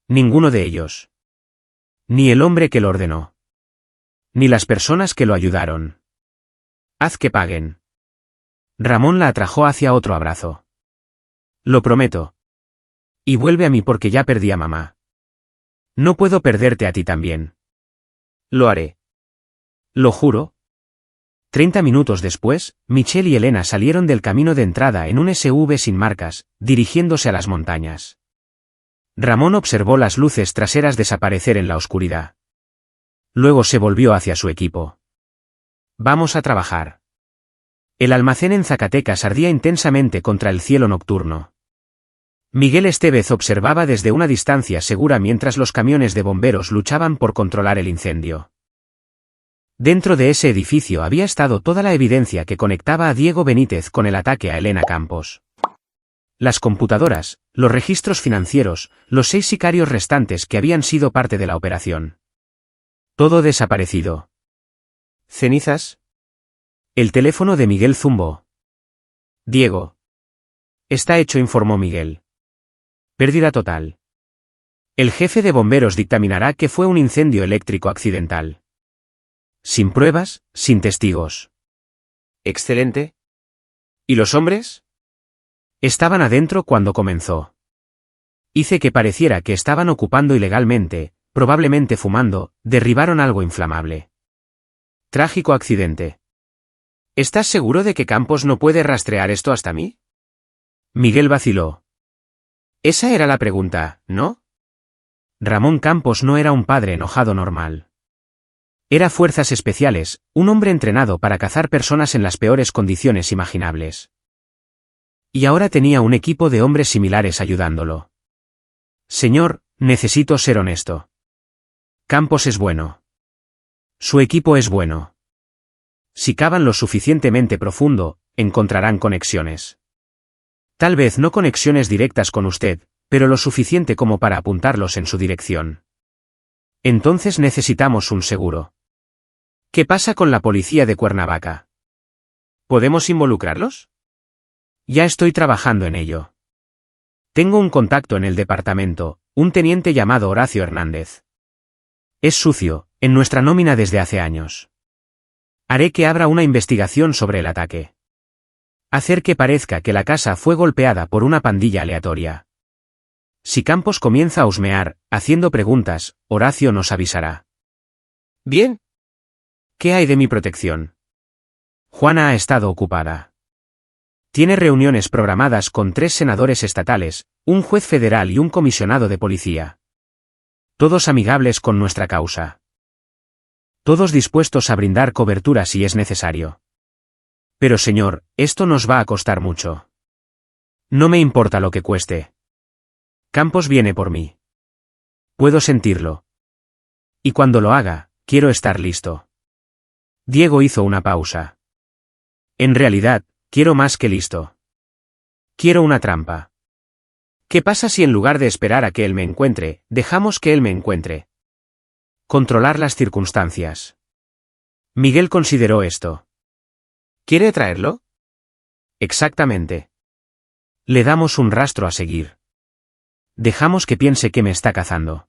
Ninguno de ellos. Ni el hombre que lo ordenó. Ni las personas que lo ayudaron. Haz que paguen. Ramón la atrajo hacia otro abrazo. Lo prometo. Y vuelve a mí porque ya perdí a mamá. No puedo perderte a ti también. Lo haré. Lo juro. 30 minutos después, Michelle y Elena salieron del camino de entrada en un SUV sin marcas, dirigiéndose a las montañas. Ramón observó las luces traseras desaparecer en la oscuridad. Luego se volvió hacia su equipo. Vamos a trabajar. El almacén en Zacatecas ardía intensamente contra el cielo nocturno. Miguel Estevez observaba desde una distancia segura mientras los camiones de bomberos luchaban por controlar el incendio. Dentro de ese edificio había estado toda la evidencia que conectaba a Diego Benítez con el ataque a Elena Campos. Las computadoras, los registros financieros, los 6 sicarios restantes que habían sido parte de la operación. Todo desaparecido. ¿Cenizas? El teléfono de Miguel zumbó. Diego. Está hecho, informó Miguel. Pérdida total. El jefe de bomberos dictaminará que fue un incendio eléctrico accidental. Sin pruebas, sin testigos. Excelente. ¿Y los hombres? Estaban adentro cuando comenzó. Hice que pareciera que estaban ocupando ilegalmente, probablemente fumando, derribaron algo inflamable. Trágico accidente. ¿Estás seguro de que Campos no puede rastrear esto hasta mí? Miguel vaciló. Esa era la pregunta, ¿no? Ramón Campos no era un padre enojado normal. Era fuerzas especiales, un hombre entrenado para cazar personas en las peores condiciones imaginables. Y ahora tenía un equipo de hombres similares ayudándolo. Señor, necesito ser honesto. Campos es bueno. Su equipo es bueno. Si cavan lo suficientemente profundo, encontrarán conexiones. Tal vez no conexiones directas con usted, pero lo suficiente como para apuntarlos en su dirección. Entonces necesitamos un seguro. ¿Qué pasa con la policía de Cuernavaca? ¿Podemos involucrarlos? Ya estoy trabajando en ello. Tengo un contacto en el departamento, un teniente llamado Horacio Hernández. Es sucio, en nuestra nómina desde hace años. Haré que abra una investigación sobre el ataque. Hacer que parezca que la casa fue golpeada por una pandilla aleatoria. Si Campos comienza a husmear, haciendo preguntas, Horacio nos avisará. Bien. ¿Qué hay de mi protección? Juana ha estado ocupada. Tiene reuniones programadas con 3 senadores estatales, un juez federal y un comisionado de policía. Todos amigables con nuestra causa. Todos dispuestos a brindar cobertura si es necesario. Pero señor, esto nos va a costar mucho. No me importa lo que cueste. Campos viene por mí. Puedo sentirlo. Y cuando lo haga, quiero estar listo. Diego hizo una pausa. En realidad, quiero más que listo. Quiero una trampa. ¿Qué pasa si en lugar de esperar a que él me encuentre, dejamos que él me encuentre? Controlar las circunstancias. Miguel consideró esto. ¿Quiere traerlo? Exactamente. Le damos un rastro a seguir. Dejamos que piense que me está cazando.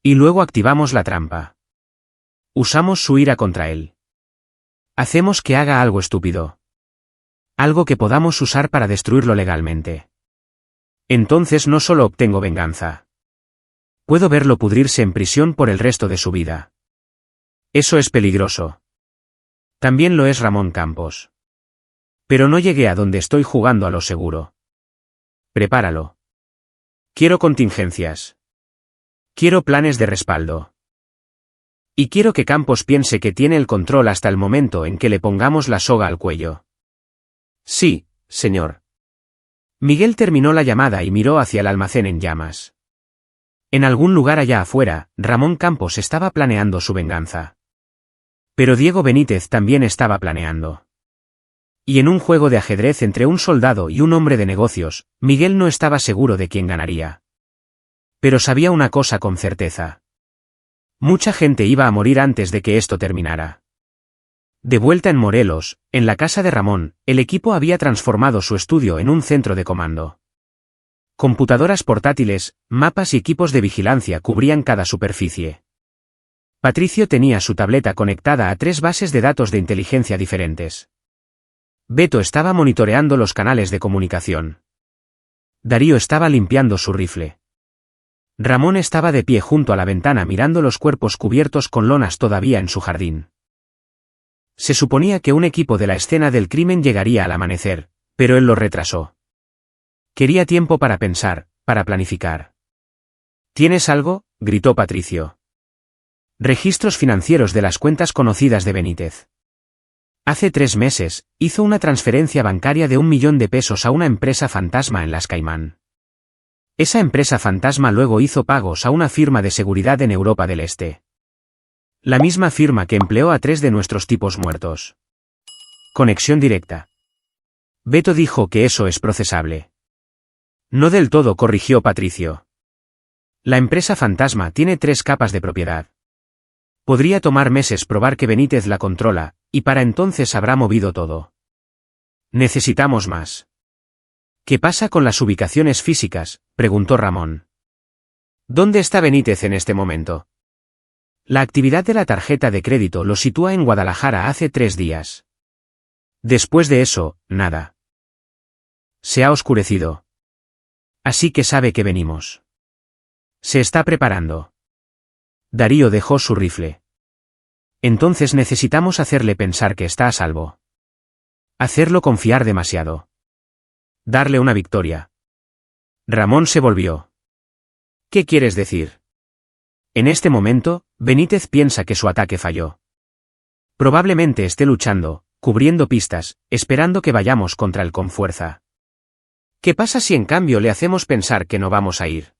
Y luego activamos la trampa. Usamos su ira contra él. Hacemos que haga algo estúpido. Algo que podamos usar para destruirlo legalmente. Entonces no solo obtengo venganza. Puedo verlo pudrirse en prisión por el resto de su vida. Eso es peligroso. También lo es Ramón Campos. Pero no llegué a donde estoy jugando a lo seguro. Prepáralo. Quiero contingencias. Quiero planes de respaldo. Y quiero que Campos piense que tiene el control hasta el momento en que le pongamos la soga al cuello. Sí, señor. Miguel terminó la llamada y miró hacia el almacén en llamas. En algún lugar allá afuera, Ramón Campos estaba planeando su venganza. Pero Diego Benítez también estaba planeando. Y en un juego de ajedrez entre un soldado y un hombre de negocios, Miguel no estaba seguro de quién ganaría. Pero sabía una cosa con certeza. Mucha gente iba a morir antes de que esto terminara. De vuelta en Morelos, en la casa de Ramón, el equipo había transformado su estudio en un centro de comando. Computadoras portátiles, mapas y equipos de vigilancia cubrían cada superficie. Patricio tenía su tableta conectada a 3 bases de datos de inteligencia diferentes. Beto estaba monitoreando los canales de comunicación. Darío estaba limpiando su rifle. Ramón estaba de pie junto a la ventana mirando los cuerpos cubiertos con lonas todavía en su jardín. Se suponía que un equipo de la escena del crimen llegaría al amanecer, pero él lo retrasó. Quería tiempo para pensar, para planificar. ¿Tienes algo?, gritó Patricio. Registros financieros de las cuentas conocidas de Benítez. Hace 3 meses, hizo una transferencia bancaria de $1 millón a una empresa fantasma en las Caimán. Esa empresa fantasma luego hizo pagos a una firma de seguridad en Europa del Este. La misma firma que empleó a 3 de nuestros tipos muertos. Conexión directa. Beto dijo que eso es procesable. No del todo, corrigió Patricio. La empresa fantasma tiene 3 capas de propiedad. Podría tomar meses probar que Benítez la controla, y para entonces habrá movido todo. Necesitamos más. ¿Qué pasa con las ubicaciones físicas?, preguntó Ramón. ¿Dónde está Benítez en este momento? La actividad de la tarjeta de crédito lo sitúa en Guadalajara hace 3 días. Después de eso, nada. Se ha oscurecido. Así que sabe que venimos. Se está preparando. Darío dejó su rifle. Entonces necesitamos hacerle pensar que está a salvo. Hacerlo confiar demasiado. Darle una victoria. Ramón se volvió. ¿Qué quieres decir? En este momento, Benítez piensa que su ataque falló. Probablemente esté luchando, cubriendo pistas, esperando que vayamos contra él con fuerza. ¿Qué pasa si en cambio le hacemos pensar que no vamos a ir?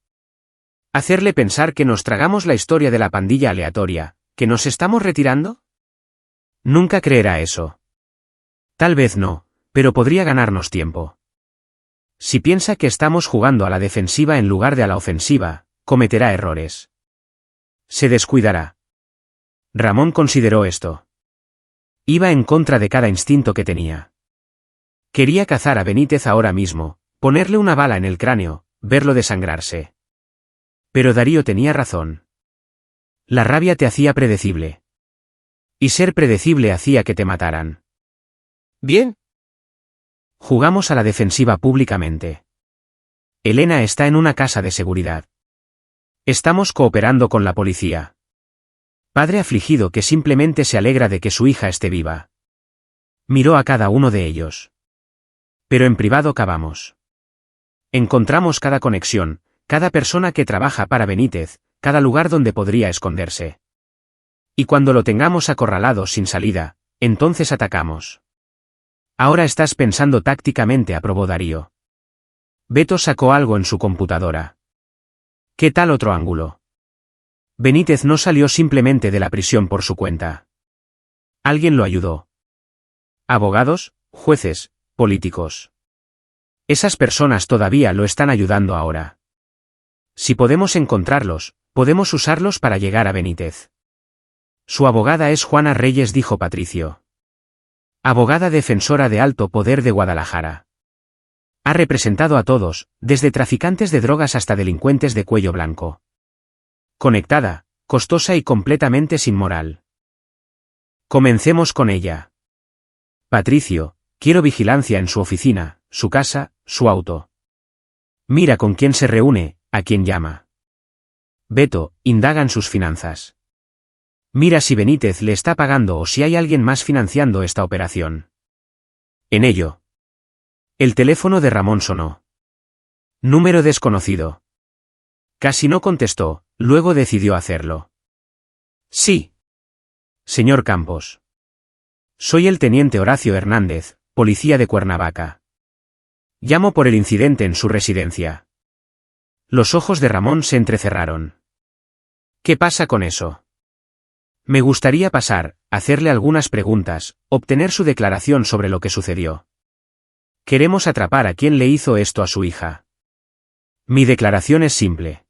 ¿Hacerle pensar que nos tragamos la historia de la pandilla aleatoria, que nos estamos retirando? Nunca creerá eso. Tal vez no, pero podría ganarnos tiempo. Si piensa que estamos jugando a la defensiva en lugar de a la ofensiva, cometerá errores. Se descuidará. Ramón consideró esto. Iba en contra de cada instinto que tenía. Quería cazar a Benítez ahora mismo, ponerle una bala en el cráneo, verlo desangrarse. Pero Darío tenía razón. La rabia te hacía predecible. Y ser predecible hacía que te mataran. Bien. Jugamos a la defensiva públicamente. Elena está en una casa de seguridad. Estamos cooperando con la policía. Padre afligido que simplemente se alegra de que su hija esté viva. Miró a cada uno de ellos. Pero en privado cavamos. Encontramos cada conexión, cada persona que trabaja para Benítez, cada lugar donde podría esconderse. Y cuando lo tengamos acorralado sin salida, entonces atacamos. Ahora estás pensando tácticamente, aprobó Darío. Beto sacó algo en su computadora. ¿Qué tal otro ángulo? Benítez no salió simplemente de la prisión por su cuenta. Alguien lo ayudó. Abogados, jueces, políticos. Esas personas todavía lo están ayudando ahora. Si podemos encontrarlos, podemos usarlos para llegar a Benítez. Su abogada es Juana Reyes, dijo Patricio. Abogada defensora de alto poder de Guadalajara. Ha representado a todos, desde traficantes de drogas hasta delincuentes de cuello blanco. Conectada, costosa y completamente sin moral. Comencemos con ella. Patricio, quiero vigilancia en su oficina, su casa, su auto. Mira con quién se reúne, a quién llama. Beto, indagan sus finanzas. Mira si Benítez le está pagando o si hay alguien más financiando esta operación. En ello. El teléfono de Ramón sonó. Número desconocido. Casi no contestó, luego decidió hacerlo. Sí. Señor Campos. Soy el teniente Horacio Hernández, policía de Cuernavaca. Llamo por el incidente en su residencia. Los ojos de Ramón se entrecerraron. ¿Qué pasa con eso? Me gustaría pasar, hacerle algunas preguntas, obtener su declaración sobre lo que sucedió. Queremos atrapar a quien le hizo esto a su hija. Mi declaración es simple.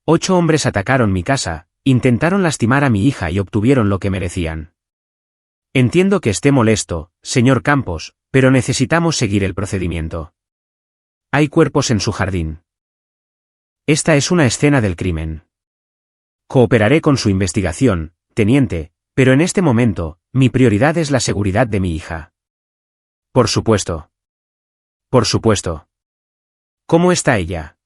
8 hombres atacaron mi casa, intentaron lastimar a mi hija y obtuvieron lo que merecían. Entiendo que esté molesto, señor Campos, pero necesitamos seguir el procedimiento. Hay cuerpos en su jardín. Esta es una escena del crimen. Cooperaré con su investigación, teniente, pero en este momento, mi prioridad es la seguridad de mi hija. Por supuesto. Por supuesto. ¿Cómo está ella?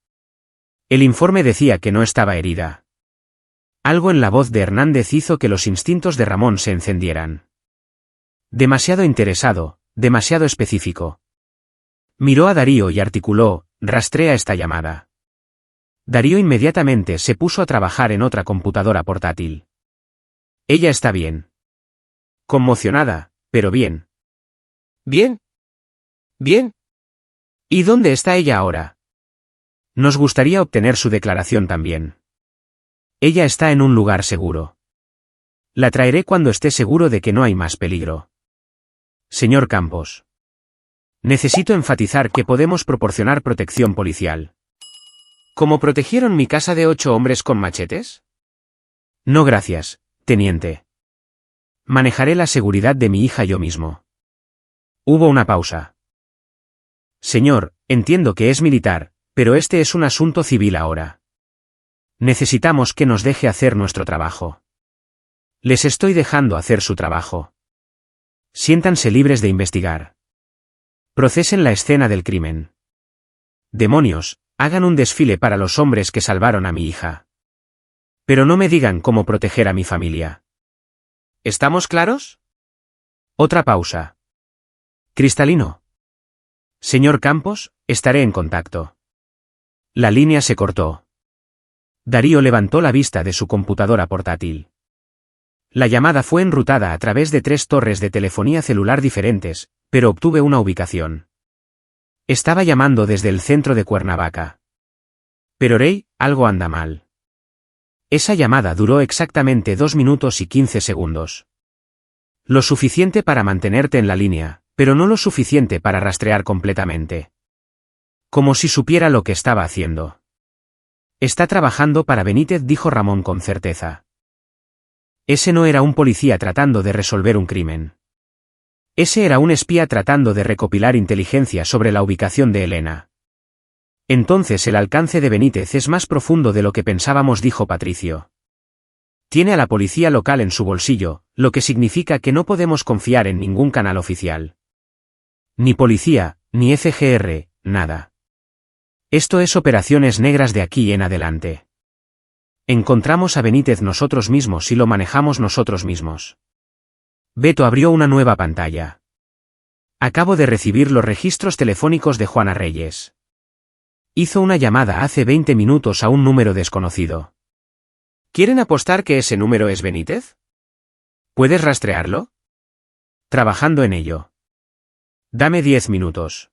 El informe decía que no estaba herida. Algo en la voz de Hernández hizo que los instintos de Ramón se encendieran. Demasiado interesado, demasiado específico. Miró a Darío y articuló, rastrea esta llamada. Darío inmediatamente se puso a trabajar en otra computadora portátil. Ella está bien. Conmocionada, pero bien. ¿Bien? ¿Bien? ¿Y dónde está ella ahora? Nos gustaría obtener su declaración también. Ella está en un lugar seguro. La traeré cuando esté seguro de que no hay más peligro. Señor Campos. Necesito enfatizar que podemos proporcionar protección policial. ¿Cómo protegieron mi casa de 8 hombres con machetes? No gracias, teniente. Manejaré la seguridad de mi hija yo mismo. Hubo una pausa. Señor, entiendo que es militar, pero este es un asunto civil ahora. Necesitamos que nos deje hacer nuestro trabajo. Les estoy dejando hacer su trabajo. Siéntanse libres de investigar. Procesen la escena del crimen. Demonios, hagan un desfile para los hombres que salvaron a mi hija. Pero no me digan cómo proteger a mi familia. ¿Estamos claros? Otra pausa. Cristalino. Señor Campos, estaré en contacto. La línea se cortó. Darío levantó la vista de su computadora portátil. La llamada fue enrutada a través de 3 torres de telefonía celular diferentes, pero obtuve una ubicación. Estaba llamando desde el centro de Cuernavaca. Pero Rey, algo anda mal. Esa llamada duró exactamente 2 minutos y 15 segundos. Lo suficiente para mantenerte en la línea, pero no lo suficiente para rastrear completamente. Como si supiera lo que estaba haciendo. Está trabajando para Benítez, dijo Ramón con certeza. Ese no era un policía tratando de resolver un crimen. Ese era un espía tratando de recopilar inteligencia sobre la ubicación de Elena. Entonces el alcance de Benítez es más profundo de lo que pensábamos, dijo Patricio. Tiene a la policía local en su bolsillo, lo que significa que no podemos confiar en ningún canal oficial. Ni policía, ni FGR, nada. Esto es operaciones negras de aquí en adelante. Encontramos a Benítez nosotros mismos y lo manejamos nosotros mismos. Beto abrió una nueva pantalla. Acabo de recibir los registros telefónicos de Juana Reyes. Hizo una llamada hace 20 minutos a un número desconocido. ¿Quieren apostar que ese número es Benítez? ¿Puedes rastrearlo? Trabajando en ello. Dame 10 minutos.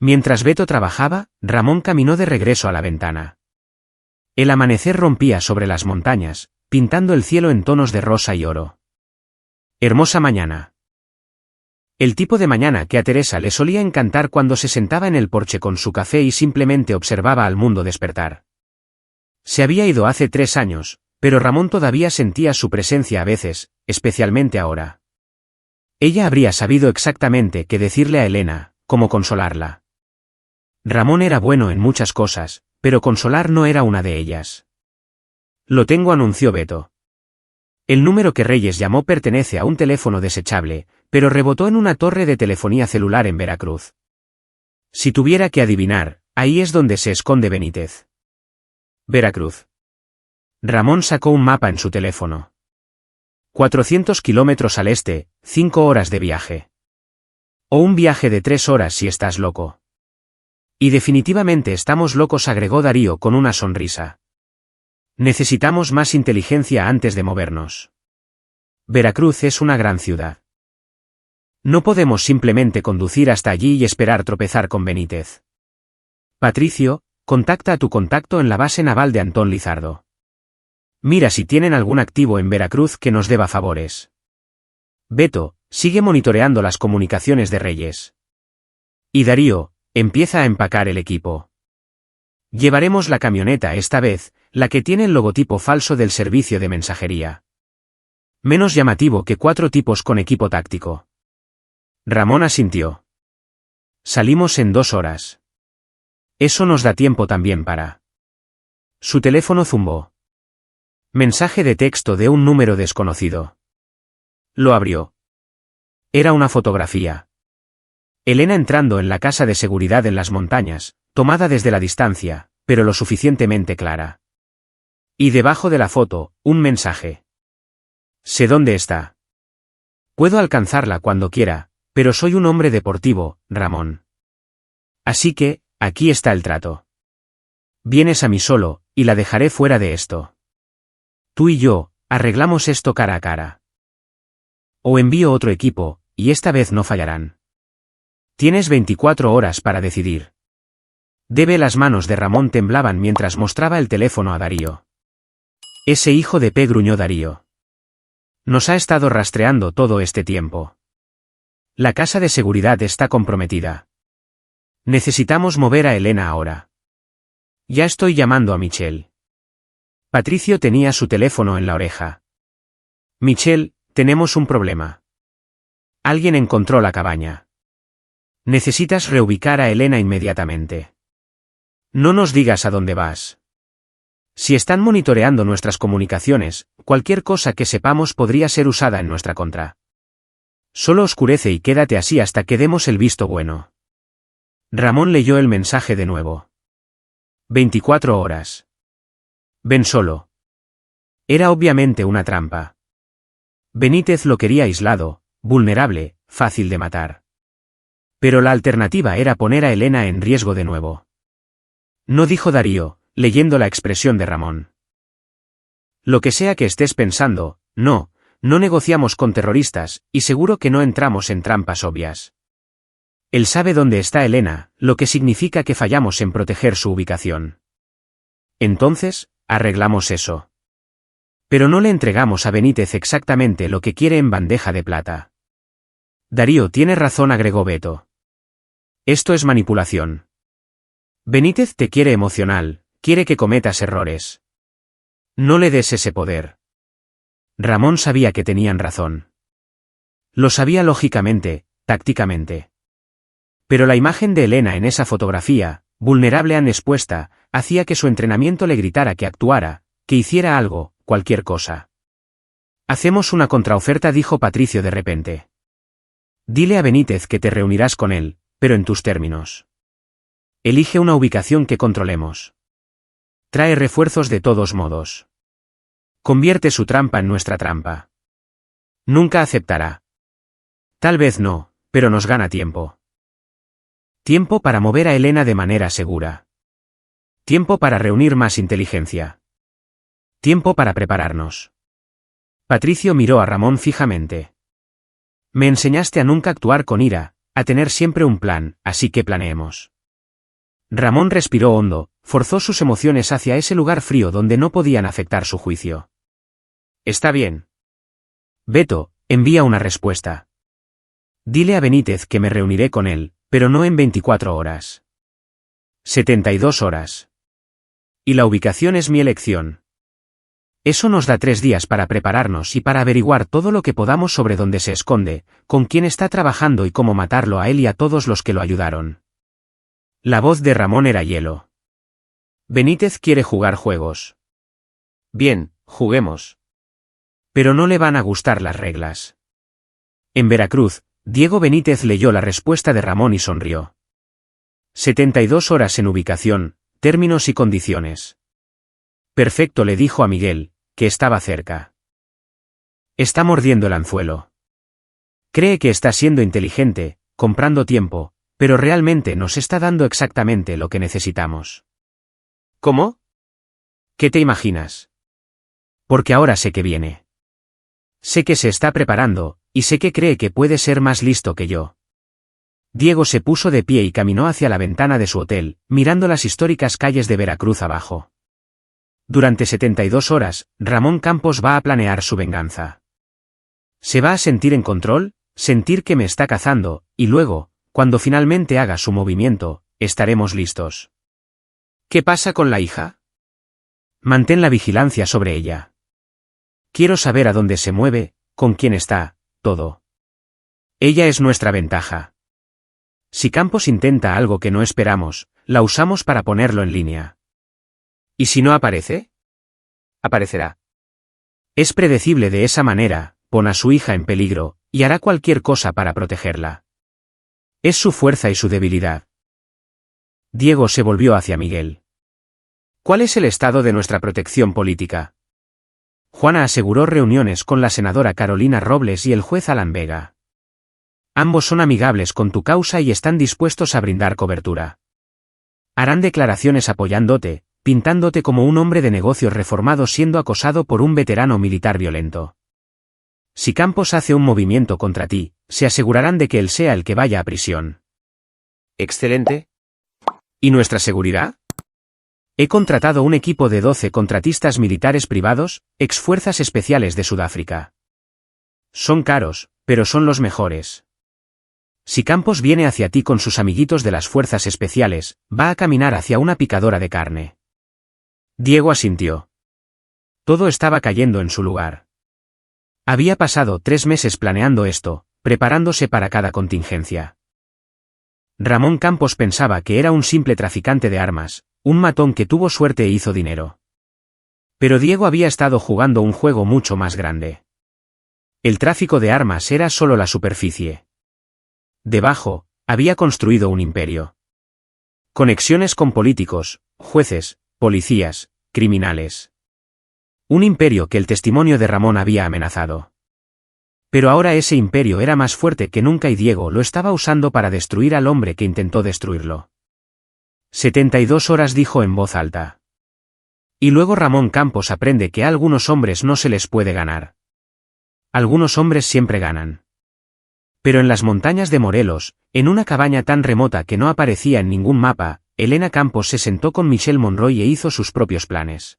Mientras Beto trabajaba, Ramón caminó de regreso a la ventana. El amanecer rompía sobre las montañas, pintando el cielo en tonos de rosa y oro. Hermosa mañana. El tipo de mañana que a Teresa le solía encantar cuando se sentaba en el porche con su café y simplemente observaba al mundo despertar. Se había ido hace 3 años, pero Ramón todavía sentía su presencia a veces, especialmente ahora. Ella habría sabido exactamente qué decirle a Elena, cómo consolarla. Ramón era bueno en muchas cosas, pero consolar no era una de ellas. Lo tengo, anunció Beto. El número que Reyes llamó pertenece a un teléfono desechable, pero rebotó en una torre de telefonía celular en Veracruz. Si tuviera que adivinar, ahí es donde se esconde Benítez. Veracruz. Ramón sacó un mapa en su teléfono. 400 kilómetros al este, 5 horas de viaje. O un viaje de 3 horas si estás loco. Y definitivamente estamos locos, agregó Darío con una sonrisa. Necesitamos más inteligencia antes de movernos. Veracruz es una gran ciudad. No podemos simplemente conducir hasta allí y esperar tropezar con Benítez. Patricio, contacta a tu contacto en la base naval de Antón Lizardo. Mira si tienen algún activo en Veracruz que nos deba favores. Beto, sigue monitoreando las comunicaciones de Reyes. Y Darío, empieza a empacar el equipo. Llevaremos la camioneta esta vez, la que tiene el logotipo falso del servicio de mensajería. Menos llamativo que 4 tipos con equipo táctico. Ramón asintió. Salimos en 2 horas. Eso nos da tiempo también para... Su teléfono zumbó. Mensaje de texto de un número desconocido. Lo abrió. Era una fotografía. Elena entrando en la casa de seguridad en las montañas, tomada desde la distancia, pero lo suficientemente clara. Y debajo de la foto, un mensaje. Sé dónde está. Puedo alcanzarla cuando quiera, pero soy un hombre deportivo, Ramón. Así que, aquí está el trato. Vienes a mí solo, y la dejaré fuera de esto. Tú y yo, arreglamos esto cara a cara. O envío otro equipo, y esta vez no fallarán. Tienes 24 horas para decidir. Las manos de Ramón temblaban mientras mostraba el teléfono a Darío. Ese hijo de P, gruñó Darío. Nos ha estado rastreando todo este tiempo. La casa de seguridad está comprometida. Necesitamos mover a Elena ahora. Ya estoy llamando a Michelle. Patricio tenía su teléfono en la oreja. Michelle, tenemos un problema. Alguien encontró la cabaña. Necesitas reubicar a Elena inmediatamente. No nos digas a dónde vas. Si están monitoreando nuestras comunicaciones, cualquier cosa que sepamos podría ser usada en nuestra contra. Solo oscurece y quédate así hasta que demos el visto bueno. Ramón leyó el mensaje de nuevo. 24 horas. Ven solo. Era obviamente una trampa. Benítez lo quería aislado, vulnerable, fácil de matar. Pero la alternativa era poner a Elena en riesgo de nuevo. No, dijo Darío, leyendo la expresión de Ramón. Lo que sea que estés pensando, no negociamos con terroristas, y seguro que no entramos en trampas obvias. Él sabe dónde está Elena, lo que significa que fallamos en proteger su ubicación. Entonces, arreglamos eso. Pero no le entregamos a Benítez exactamente lo que quiere en bandeja de plata. Darío tiene razón, agregó Beto. Esto es manipulación. Benítez te quiere emocional, quiere que cometas errores. No le des ese poder. Ramón sabía que tenían razón. Lo sabía lógicamente, tácticamente. Pero la imagen de Elena en esa fotografía, vulnerable y expuesta, hacía que su entrenamiento le gritara que actuara, que hiciera algo, cualquier cosa. Hacemos una contraoferta, dijo Patricio de repente. Dile a Benítez que te reunirás con él, pero en tus términos. Elige una ubicación que controlemos. Trae refuerzos de todos modos. Convierte su trampa en nuestra trampa. Nunca aceptará. Tal vez no, pero nos gana tiempo. Tiempo para mover a Elena de manera segura. Tiempo para reunir más inteligencia. Tiempo para prepararnos. Patricio miró a Ramón fijamente. Me enseñaste a nunca actuar con ira, a tener siempre un plan, así que planeemos. Ramón respiró hondo, forzó sus emociones hacia ese lugar frío donde no podían afectar su juicio. Está bien. Beto, envía una respuesta. Dile a Benítez que me reuniré con él, pero no en 24 horas. 72 horas. Y la ubicación es mi elección. Eso nos da 3 días para prepararnos y para averiguar todo lo que podamos sobre dónde se esconde, con quién está trabajando y cómo matarlo a él y a todos los que lo ayudaron. La voz de Ramón era hielo. Benítez quiere jugar juegos. Bien, juguemos. Pero no le van a gustar las reglas. En Veracruz, Diego Benítez leyó la respuesta de Ramón y sonrió. 72 horas en ubicación, términos y condiciones. Perfecto, le dijo a Miguel, que estaba cerca. Está mordiendo el anzuelo. Cree que está siendo inteligente, comprando tiempo, pero realmente nos está dando exactamente lo que necesitamos. ¿Cómo? ¿Qué te imaginas? Porque ahora sé que viene. Sé que se está preparando, y sé que cree que puede ser más listo que yo. Diego se puso de pie y caminó hacia la ventana de su hotel, mirando las históricas calles de Veracruz abajo. Durante 72 horas, Ramón Campos va a planear su venganza. Se va a sentir en control, sentir que me está cazando, y luego, cuando finalmente haga su movimiento, estaremos listos. ¿Qué pasa con la hija? Mantén la vigilancia sobre ella. Quiero saber a dónde se mueve, con quién está, todo. Ella es nuestra ventaja. Si Campos intenta algo que no esperamos, la usamos para ponerlo en línea. ¿Y si no aparece? Aparecerá. Es predecible de esa manera, pon a su hija en peligro, y hará cualquier cosa para protegerla. Es su fuerza y su debilidad. Diego se volvió hacia Miguel. ¿Cuál es el estado de nuestra protección política? Juana aseguró reuniones con la senadora Carolina Robles y el juez Alan Vega. Ambos son amigables con tu causa y están dispuestos a brindar cobertura. Harán declaraciones apoyándote, pintándote como un hombre de negocios reformado siendo acosado por un veterano militar violento. Si Campos hace un movimiento contra ti, se asegurarán de que él sea el que vaya a prisión. Excelente. ¿Y nuestra seguridad? He contratado un equipo de 12 contratistas militares privados, ex Fuerzas Especiales de Sudáfrica. Son caros, pero son los mejores. Si Campos viene hacia ti con sus amiguitos de las Fuerzas Especiales, va a caminar hacia una picadora de carne. Diego asintió. Todo estaba cayendo en su lugar. Había pasado 3 meses planeando esto, preparándose para cada contingencia. Ramón Campos pensaba que era un simple traficante de armas, un matón que tuvo suerte e hizo dinero. Pero Diego había estado jugando un juego mucho más grande. El tráfico de armas era solo la superficie. Debajo, había construido un imperio. Conexiones con políticos, jueces, policías, criminales. Un imperio que el testimonio de Ramón había amenazado. Pero ahora ese imperio era más fuerte que nunca y Diego lo estaba usando para destruir al hombre que intentó destruirlo. 72 horas, dijo en voz alta. Y luego Ramón Campos aprende que a algunos hombres no se les puede ganar. Algunos hombres siempre ganan. Pero en las montañas de Morelos, en una cabaña tan remota que no aparecía en ningún mapa, Elena Campos se sentó con Michelle Monroy e hizo sus propios planes.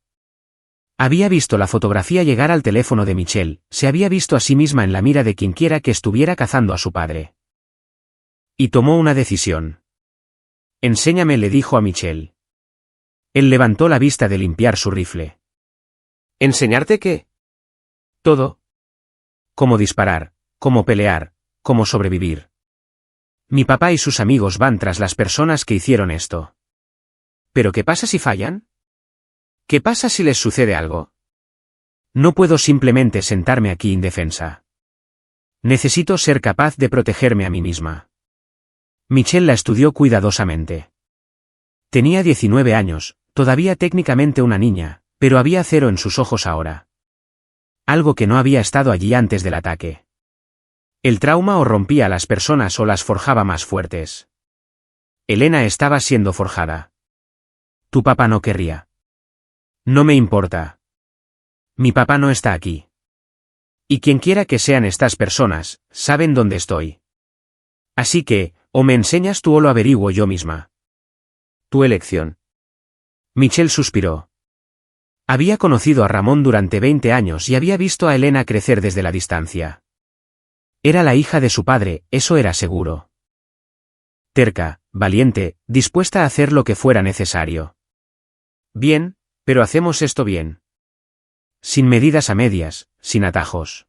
Había visto la fotografía llegar al teléfono de Michelle, se había visto a sí misma en la mira de quienquiera que estuviera cazando a su padre. Y tomó una decisión. Enséñame, le dijo a Michelle. Él levantó la vista de limpiar su rifle. ¿Enseñarte qué? Todo. Cómo disparar, cómo pelear, cómo sobrevivir. Mi papá y sus amigos van tras las personas que hicieron esto. ¿Pero qué pasa si fallan? ¿Qué pasa si les sucede algo? No puedo simplemente sentarme aquí indefensa. Necesito ser capaz de protegerme a mí misma. Michelle la estudió cuidadosamente. Tenía 19 años, todavía técnicamente una niña, pero había cero en sus ojos ahora. Algo que no había estado allí antes del ataque. El trauma o rompía a las personas o las forjaba más fuertes. Elena estaba siendo forjada. Tu papá no querría. No me importa. Mi papá no está aquí. Y quienquiera que sean estas personas, saben dónde estoy. Así que, o me enseñas tú o lo averiguo yo misma. Tu elección. Michelle suspiró. Había conocido a Ramón durante 20 años y había visto a Elena crecer desde la distancia. Era la hija de su padre, eso era seguro. Terca, valiente, dispuesta a hacer lo que fuera necesario. Bien, pero hacemos esto bien. Sin medidas a medias, sin atajos.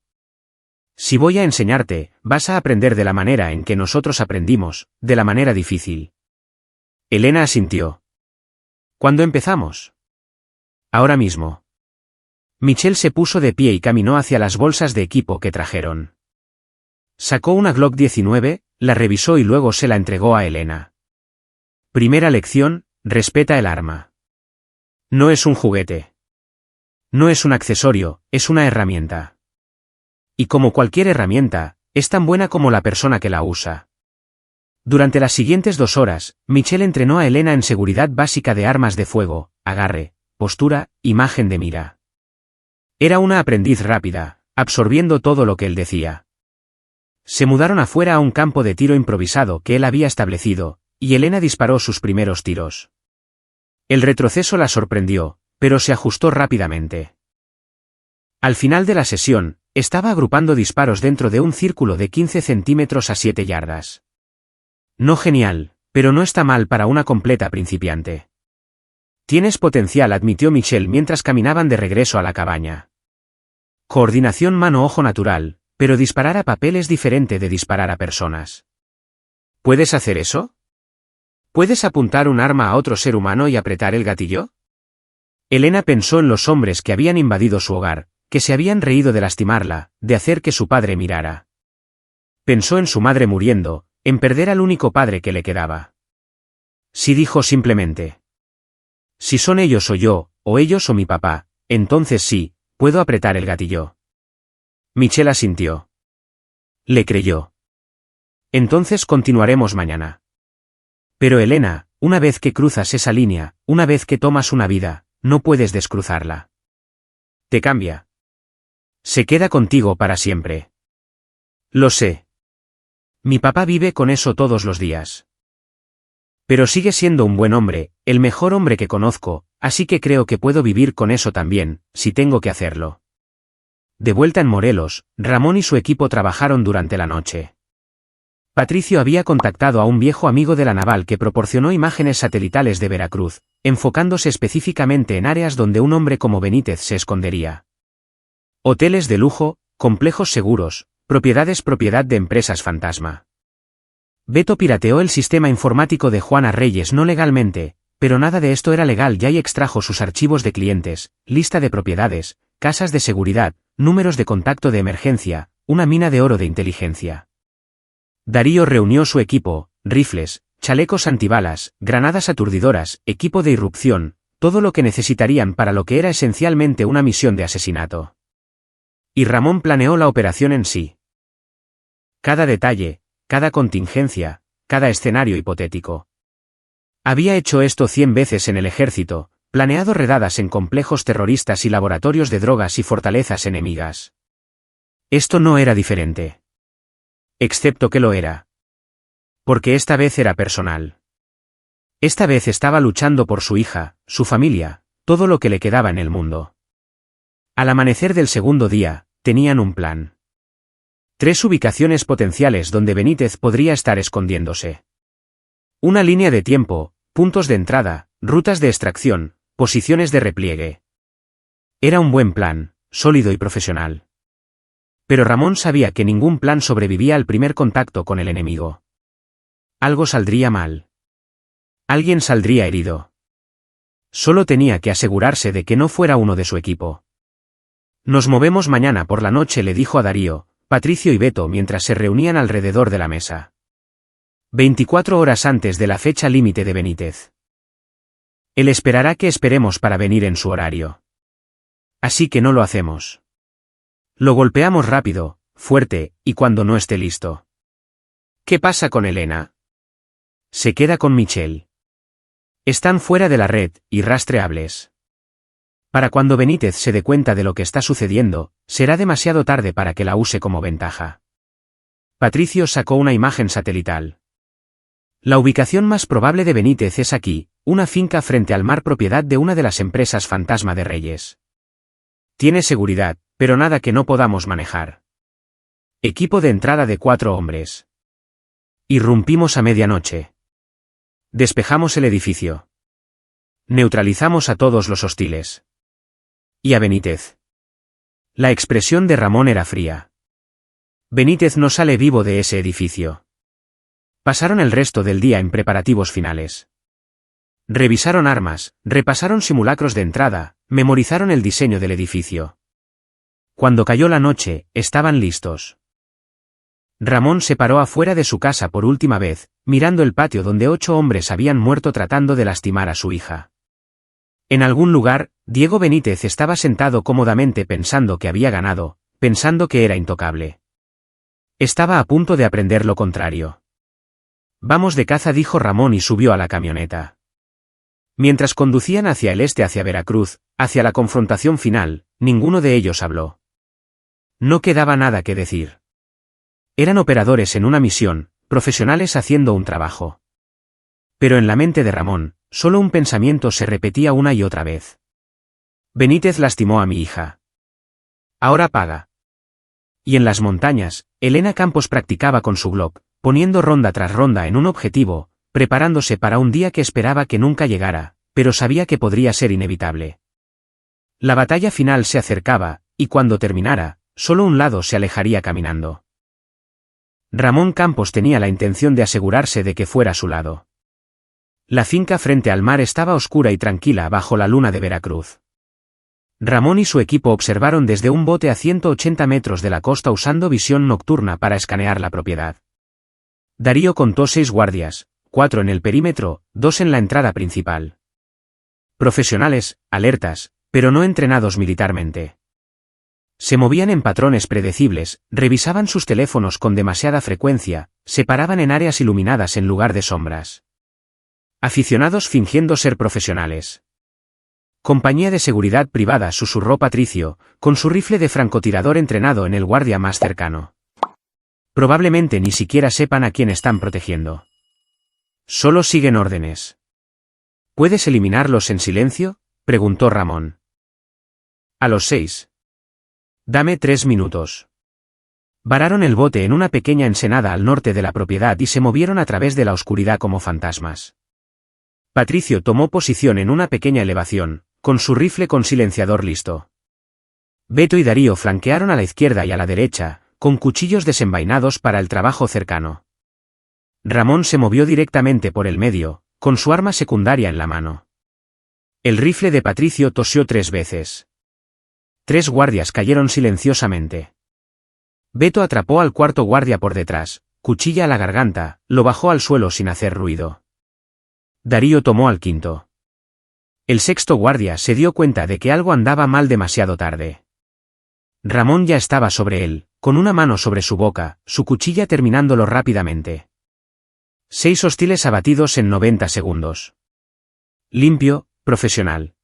Si voy a enseñarte, vas a aprender de la manera en que nosotros aprendimos, de la manera difícil. Elena asintió. ¿Cuándo empezamos? Ahora mismo. Michelle se puso de pie y caminó hacia las bolsas de equipo que trajeron. Sacó una Glock 19, la revisó y luego se la entregó a Elena. Primera lección, respeta el arma. No es un juguete. No es un accesorio, es una herramienta. Y como cualquier herramienta, es tan buena como la persona que la usa. Durante las siguientes 2 horas, Michelle entrenó a Elena en seguridad básica de armas de fuego, agarre, postura, imagen de mira. Era una aprendiz rápida, absorbiendo todo lo que él decía. Se mudaron afuera a un campo de tiro improvisado que él había establecido, y Elena disparó sus primeros tiros. El retroceso la sorprendió, pero se ajustó rápidamente. Al final de la sesión, estaba agrupando disparos dentro de un círculo de 15 centímetros a 7 yardas. No genial, pero no está mal para una completa principiante. Tienes potencial, admitió Michelle mientras caminaban de regreso a la cabaña. Coordinación mano-ojo natural, pero disparar a papel es diferente de disparar a personas. ¿Puedes hacer eso? ¿Puedes apuntar un arma a otro ser humano y apretar el gatillo? Elena pensó en los hombres que habían invadido su hogar, que se habían reído de lastimarla, de hacer que su padre mirara. Pensó en su madre muriendo, en perder al único padre que le quedaba. Sí, dijo simplemente. Si son ellos o yo, o ellos o mi papá, entonces sí, puedo apretar el gatillo. Michelle asintió. Le creyó. Entonces continuaremos mañana. Pero Elena, una vez que cruzas esa línea, una vez que tomas una vida, no puedes descruzarla. Te cambia. Se queda contigo para siempre. Lo sé. Mi papá vive con eso todos los días. Pero sigue siendo un buen hombre, el mejor hombre que conozco, así que creo que puedo vivir con eso también, si tengo que hacerlo. De vuelta en Morelos, Ramón y su equipo trabajaron durante la noche. Patricio había contactado a un viejo amigo de la naval que proporcionó imágenes satelitales de Veracruz, enfocándose específicamente en áreas donde un hombre como Benítez se escondería. Hoteles de lujo, complejos seguros, propiedad de empresas fantasma. Beto pirateó el sistema informático de Juana Reyes no legalmente, pero nada de esto era legal ya y extrajo sus archivos de clientes, lista de propiedades, casas de seguridad, números de contacto de emergencia, una mina de oro de inteligencia. Darío reunió su equipo, rifles, chalecos antibalas, granadas aturdidoras, equipo de irrupción, todo lo que necesitarían para lo que era esencialmente una misión de asesinato. Y Ramón planeó la operación en sí. Cada detalle, cada contingencia, cada escenario hipotético. Había hecho esto 100 veces en el ejército, planeado redadas en complejos terroristas y laboratorios de drogas y fortalezas enemigas. Esto no era diferente. Excepto que lo era. Porque esta vez era personal. Esta vez estaba luchando por su hija, su familia, todo lo que le quedaba en el mundo. Al amanecer del segundo día, tenían un plan. 3 ubicaciones potenciales donde Benítez podría estar escondiéndose. Una línea de tiempo, puntos de entrada, rutas de extracción, posiciones de repliegue. Era un buen plan, sólido y profesional. Pero Ramón sabía que ningún plan sobrevivía al primer contacto con el enemigo. Algo saldría mal. Alguien saldría herido. Solo tenía que asegurarse de que no fuera uno de su equipo. Nos movemos mañana por la noche, le dijo a Darío, Patricio y Beto mientras se reunían alrededor de la mesa. 24 horas antes de la fecha límite de Benítez. Él esperará que esperemos para venir en su horario. Así que no lo hacemos. Lo golpeamos rápido, fuerte, y cuando no esté listo. ¿Qué pasa con Elena? Se queda con Michelle. Están fuera de la red, irrastreables. Para cuando Benítez se dé cuenta de lo que está sucediendo, será demasiado tarde para que la use como ventaja. Patricio sacó una imagen satelital. La ubicación más probable de Benítez es aquí, una finca frente al mar propiedad de una de las empresas fantasma de Reyes. Tiene seguridad, pero nada que no podamos manejar. Equipo de entrada de 4 hombres. Irrumpimos a medianoche. Despejamos el edificio. Neutralizamos a todos los hostiles. Y a Benítez. La expresión de Ramón era fría. Benítez no sale vivo de ese edificio. Pasaron el resto del día en preparativos finales. Revisaron armas, repasaron simulacros de entrada, memorizaron el diseño del edificio. Cuando cayó la noche, estaban listos. Ramón se paró afuera de su casa por última vez, mirando el patio donde 8 hombres habían muerto tratando de lastimar a su hija. En algún lugar, Diego Benítez estaba sentado cómodamente pensando que había ganado, pensando que era intocable. Estaba a punto de aprender lo contrario. Vamos de caza, dijo Ramón y subió a la camioneta. Mientras conducían hacia el este, hacia Veracruz, hacia la confrontación final, ninguno de ellos habló. No quedaba nada que decir. Eran operadores en una misión, profesionales haciendo un trabajo. Pero en la mente de Ramón, solo un pensamiento se repetía una y otra vez. Benítez lastimó a mi hija. Ahora paga. Y en las montañas, Elena Campos practicaba con su Glock, poniendo ronda tras ronda en un objetivo, preparándose para un día que esperaba que nunca llegara, pero sabía que podría ser inevitable. La batalla final se acercaba, y cuando terminara, solo un lado se alejaría caminando. Ramón Campos tenía la intención de asegurarse de que fuera a su lado. La finca frente al mar estaba oscura y tranquila bajo la luna de Veracruz. Ramón y su equipo observaron desde un bote a 180 metros de la costa usando visión nocturna para escanear la propiedad. Darío contó 6 guardias, 4 en el perímetro, 2 en la entrada principal. Profesionales, alertas, pero no entrenados militarmente. Se movían en patrones predecibles, revisaban sus teléfonos con demasiada frecuencia, se paraban en áreas iluminadas en lugar de sombras. Aficionados fingiendo ser profesionales. Compañía de seguridad privada, susurró Patricio, con su rifle de francotirador entrenado en el guardia más cercano. Probablemente ni siquiera sepan a quién están protegiendo. Solo siguen órdenes. ¿Puedes eliminarlos en silencio?, preguntó Ramón. A los 6. Dame 3 minutos. Vararon el bote en una pequeña ensenada al norte de la propiedad y se movieron a través de la oscuridad como fantasmas. Patricio tomó posición en una pequeña elevación, con su rifle con silenciador listo. Beto y Darío flanquearon a la izquierda y a la derecha, con cuchillos desenvainados para el trabajo cercano. Ramón se movió directamente por el medio, con su arma secundaria en la mano. El rifle de Patricio tosió 3 veces. 3 guardias cayeron silenciosamente. Beto atrapó al cuarto guardia por detrás, cuchilla a la garganta, lo bajó al suelo sin hacer ruido. Darío tomó al quinto. El sexto guardia se dio cuenta de que algo andaba mal demasiado tarde. Ramón ya estaba sobre él, con una mano sobre su boca, su cuchilla terminándolo rápidamente. 6 hostiles abatidos en 90 segundos. Limpio, profesional.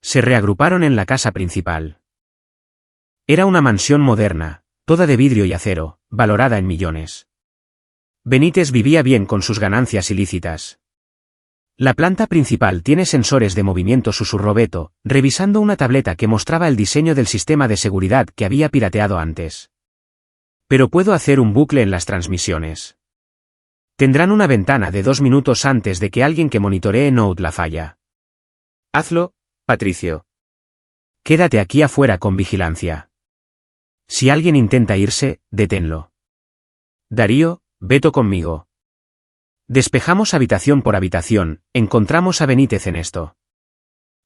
Se reagruparon en la casa principal. Era una mansión moderna, toda de vidrio y acero, valorada en millones. Benítez vivía bien con sus ganancias ilícitas. La planta principal tiene sensores de movimiento, susurró Beto, revisando una tableta que mostraba el diseño del sistema de seguridad que había pirateado antes. Pero puedo hacer un bucle en las transmisiones. Tendrán una ventana de 2 minutos antes de que alguien que monitoree note la falla. Hazlo, Patricio. Quédate aquí afuera con vigilancia. Si alguien intenta irse, deténlo. Darío, Beto conmigo. Despejamos habitación por habitación, encontramos a Benítez en esto.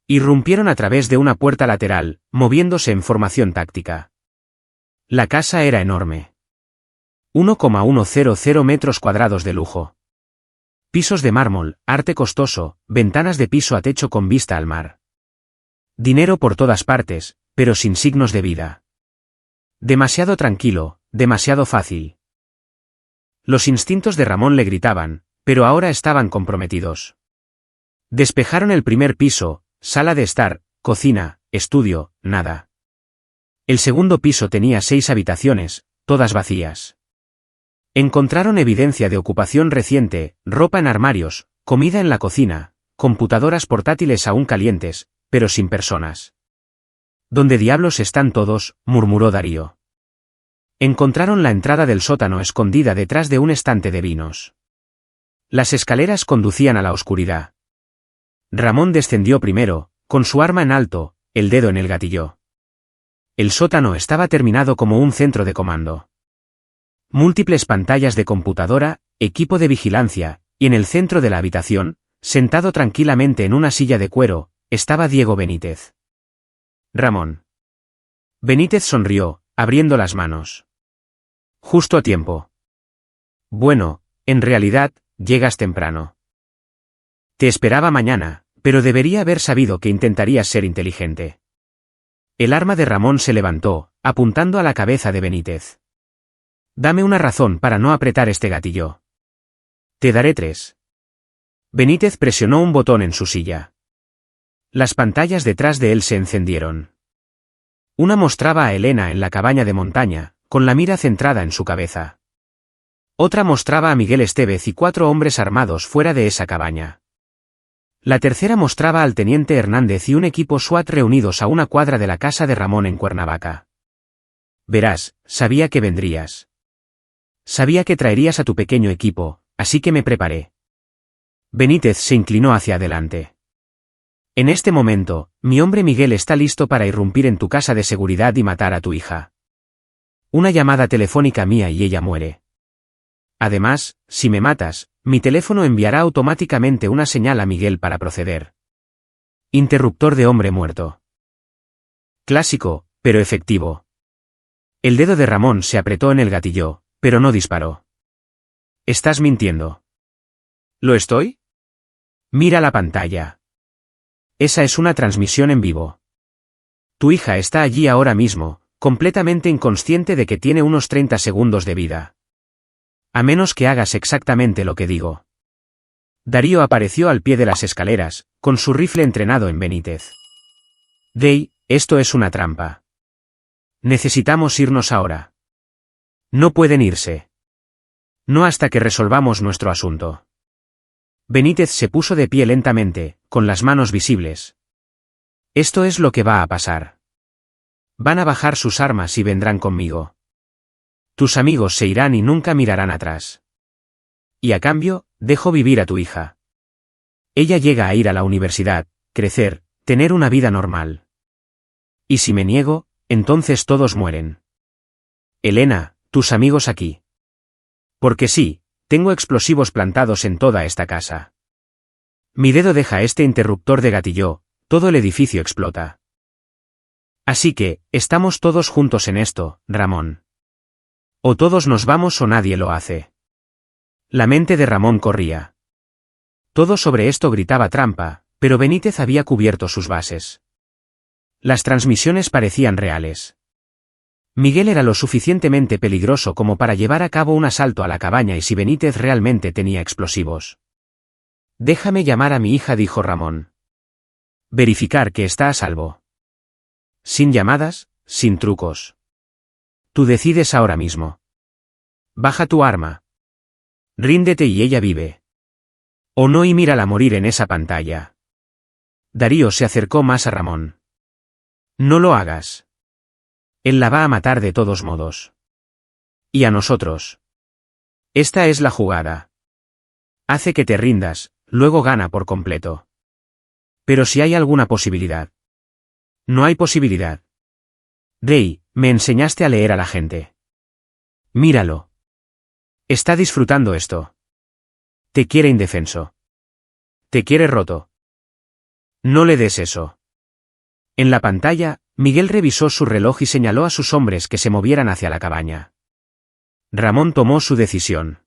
Irrumpieron a través de una puerta lateral, moviéndose en formación táctica. La casa era enorme. 1,100 metros cuadrados de lujo. Pisos de mármol, arte costoso, ventanas de piso a techo con vista al mar. Dinero por todas partes, pero sin signos de vida. Demasiado tranquilo, demasiado fácil. Los instintos de Ramón le gritaban, pero ahora estaban comprometidos. Despejaron el primer piso, sala de estar, cocina, estudio, nada. El segundo piso tenía 6 habitaciones, todas vacías. Encontraron evidencia de ocupación reciente, ropa en armarios, comida en la cocina, computadoras portátiles aún calientes, pero sin personas. ¿Dónde diablos están todos?, murmuró Darío. Encontraron la entrada del sótano escondida detrás de un estante de vinos. Las escaleras conducían a la oscuridad. Ramón descendió primero, con su arma en alto, el dedo en el gatillo. El sótano estaba terminado como un centro de comando. Múltiples pantallas de computadora, equipo de vigilancia, y en el centro de la habitación, sentado tranquilamente en una silla de cuero, estaba Diego Benítez. Ramón. Benítez sonrió, abriendo las manos. Justo a tiempo. Bueno, en realidad, llegas temprano. Te esperaba mañana, pero debería haber sabido que intentarías ser inteligente. El arma de Ramón se levantó, apuntando a la cabeza de Benítez. Dame una razón para no apretar este gatillo. Te daré 3. Benítez presionó un botón en su silla. Las pantallas detrás de él se encendieron. Una mostraba a Elena en la cabaña de montaña, con la mira centrada en su cabeza. Otra mostraba a Miguel Estevez y 4 hombres armados fuera de esa cabaña. La tercera mostraba al teniente Hernández y un equipo SWAT reunidos a una cuadra de la casa de Ramón en Cuernavaca. Verás, sabía que vendrías. Sabía que traerías a tu pequeño equipo, así que me preparé. Benítez se inclinó hacia adelante. En este momento, mi hombre Miguel está listo para irrumpir en tu casa de seguridad y matar a tu hija. Una llamada telefónica mía y ella muere. Además, si me matas, mi teléfono enviará automáticamente una señal a Miguel para proceder. Interruptor de hombre muerto. Clásico, pero efectivo. El dedo de Ramón se apretó en el gatillo, pero no disparó. Estás mintiendo. ¿Lo estoy? Mira la pantalla. Esa es una transmisión en vivo. Tu hija está allí ahora mismo, completamente inconsciente de que tiene unos 30 segundos de vida. A menos que hagas exactamente lo que digo. Darío apareció al pie de las escaleras, con su rifle entrenado en Benítez. Dey, esto es una trampa. Necesitamos irnos ahora. No pueden irse. No hasta que resolvamos nuestro asunto. Benítez se puso de pie lentamente, con las manos visibles. Esto es lo que va a pasar. Van a bajar sus armas y vendrán conmigo. Tus amigos se irán y nunca mirarán atrás. Y a cambio, dejo vivir a tu hija. Ella llega a ir a la universidad, crecer, tener una vida normal. Y si me niego, entonces todos mueren. Elena, tus amigos aquí. Porque sí, tengo explosivos plantados en toda esta casa. Mi dedo deja este interruptor de gatillo, todo el edificio explota. Así que, estamos todos juntos en esto, Ramón. O todos nos vamos o nadie lo hace. La mente de Ramón corría. Todo sobre esto gritaba trampa, pero Benítez había cubierto sus bases. Las transmisiones parecían reales. Miguel era lo suficientemente peligroso como para llevar a cabo un asalto a la cabaña y si Benítez realmente tenía explosivos. Déjame llamar a mi hija, dijo Ramón. Verificar que está a salvo. Sin llamadas, sin trucos. Tú decides ahora mismo. Baja tu arma. Ríndete y ella vive. O no y mírala morir en esa pantalla. Darío se acercó más a Ramón. No lo hagas. Él la va a matar de todos modos. Y a nosotros. Esta es la jugada. Hace que te rindas, luego gana por completo. Pero si hay alguna posibilidad. No hay posibilidad. Rey, me enseñaste a leer a la gente. Míralo. Está disfrutando esto. Te quiere indefenso. Te quiere roto. No le des eso. En la pantalla, Miguel revisó su reloj y señaló a sus hombres que se movieran hacia la cabaña. Ramón tomó su decisión.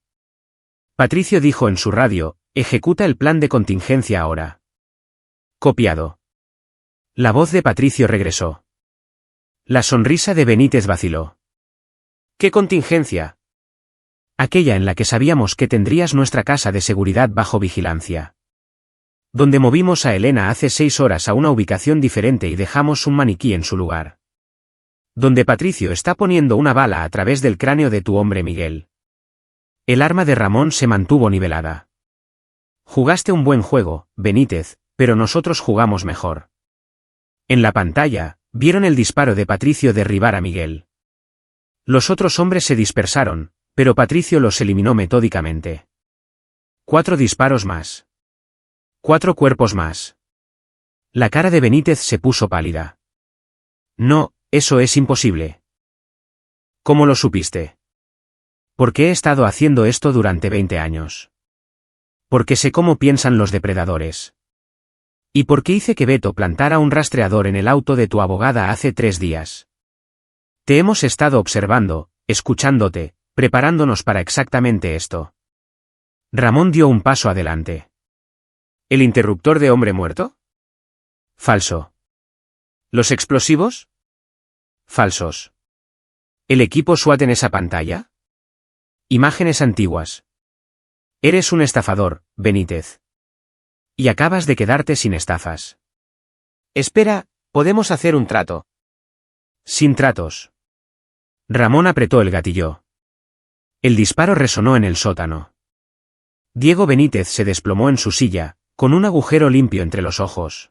Patricio dijo en su radio, ejecuta el plan de contingencia ahora. Copiado. La voz de Patricio regresó. La sonrisa de Benítez vaciló. ¿Qué contingencia? Aquella en la que sabíamos que tendrías nuestra casa de seguridad bajo vigilancia. Donde movimos a Elena hace 6 horas a una ubicación diferente y dejamos un maniquí en su lugar. Donde Patricio está poniendo una bala a través del cráneo de tu hombre Miguel. El arma de Ramón se mantuvo nivelada. Jugaste un buen juego, Benítez, pero nosotros jugamos mejor. En la pantalla, vieron el disparo de Patricio derribar a Miguel. Los otros hombres se dispersaron, pero Patricio los eliminó metódicamente. 4 disparos más. 4 cuerpos más. La cara de Benítez se puso pálida. No, eso es imposible. ¿Cómo lo supiste? Porque he estado haciendo esto durante 20 años. Porque sé cómo piensan los depredadores. ¿Y por qué hice que Beto plantara un rastreador en el auto de tu abogada hace 3 días? Te hemos estado observando, escuchándote, preparándonos para exactamente esto. Ramón dio un paso adelante. ¿El interruptor de hombre muerto? Falso. ¿Los explosivos? Falsos. ¿El equipo SWAT en esa pantalla? Imágenes antiguas. Eres un estafador, Benítez. Y acabas de quedarte sin estafas. Espera, podemos hacer un trato. Sin tratos. Ramón apretó el gatillo. El disparo resonó en el sótano. Diego Benítez se desplomó en su silla, con un agujero limpio entre los ojos.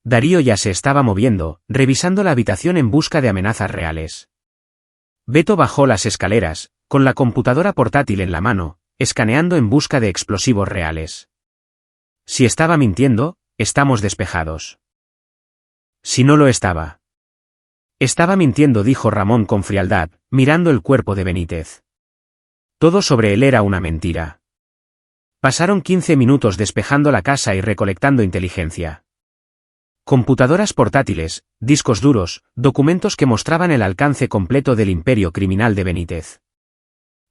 Darío ya se estaba moviendo, revisando la habitación en busca de amenazas reales. Beto bajó las escaleras, con la computadora portátil en la mano, escaneando en busca de explosivos reales. Si estaba mintiendo, estamos despejados. Si no lo estaba. Estaba mintiendo, dijo Ramón con frialdad, mirando el cuerpo de Benítez. Todo sobre él era una mentira. Pasaron 15 minutos despejando la casa y recolectando inteligencia. Computadoras portátiles, discos duros, documentos que mostraban el alcance completo del imperio criminal de Benítez.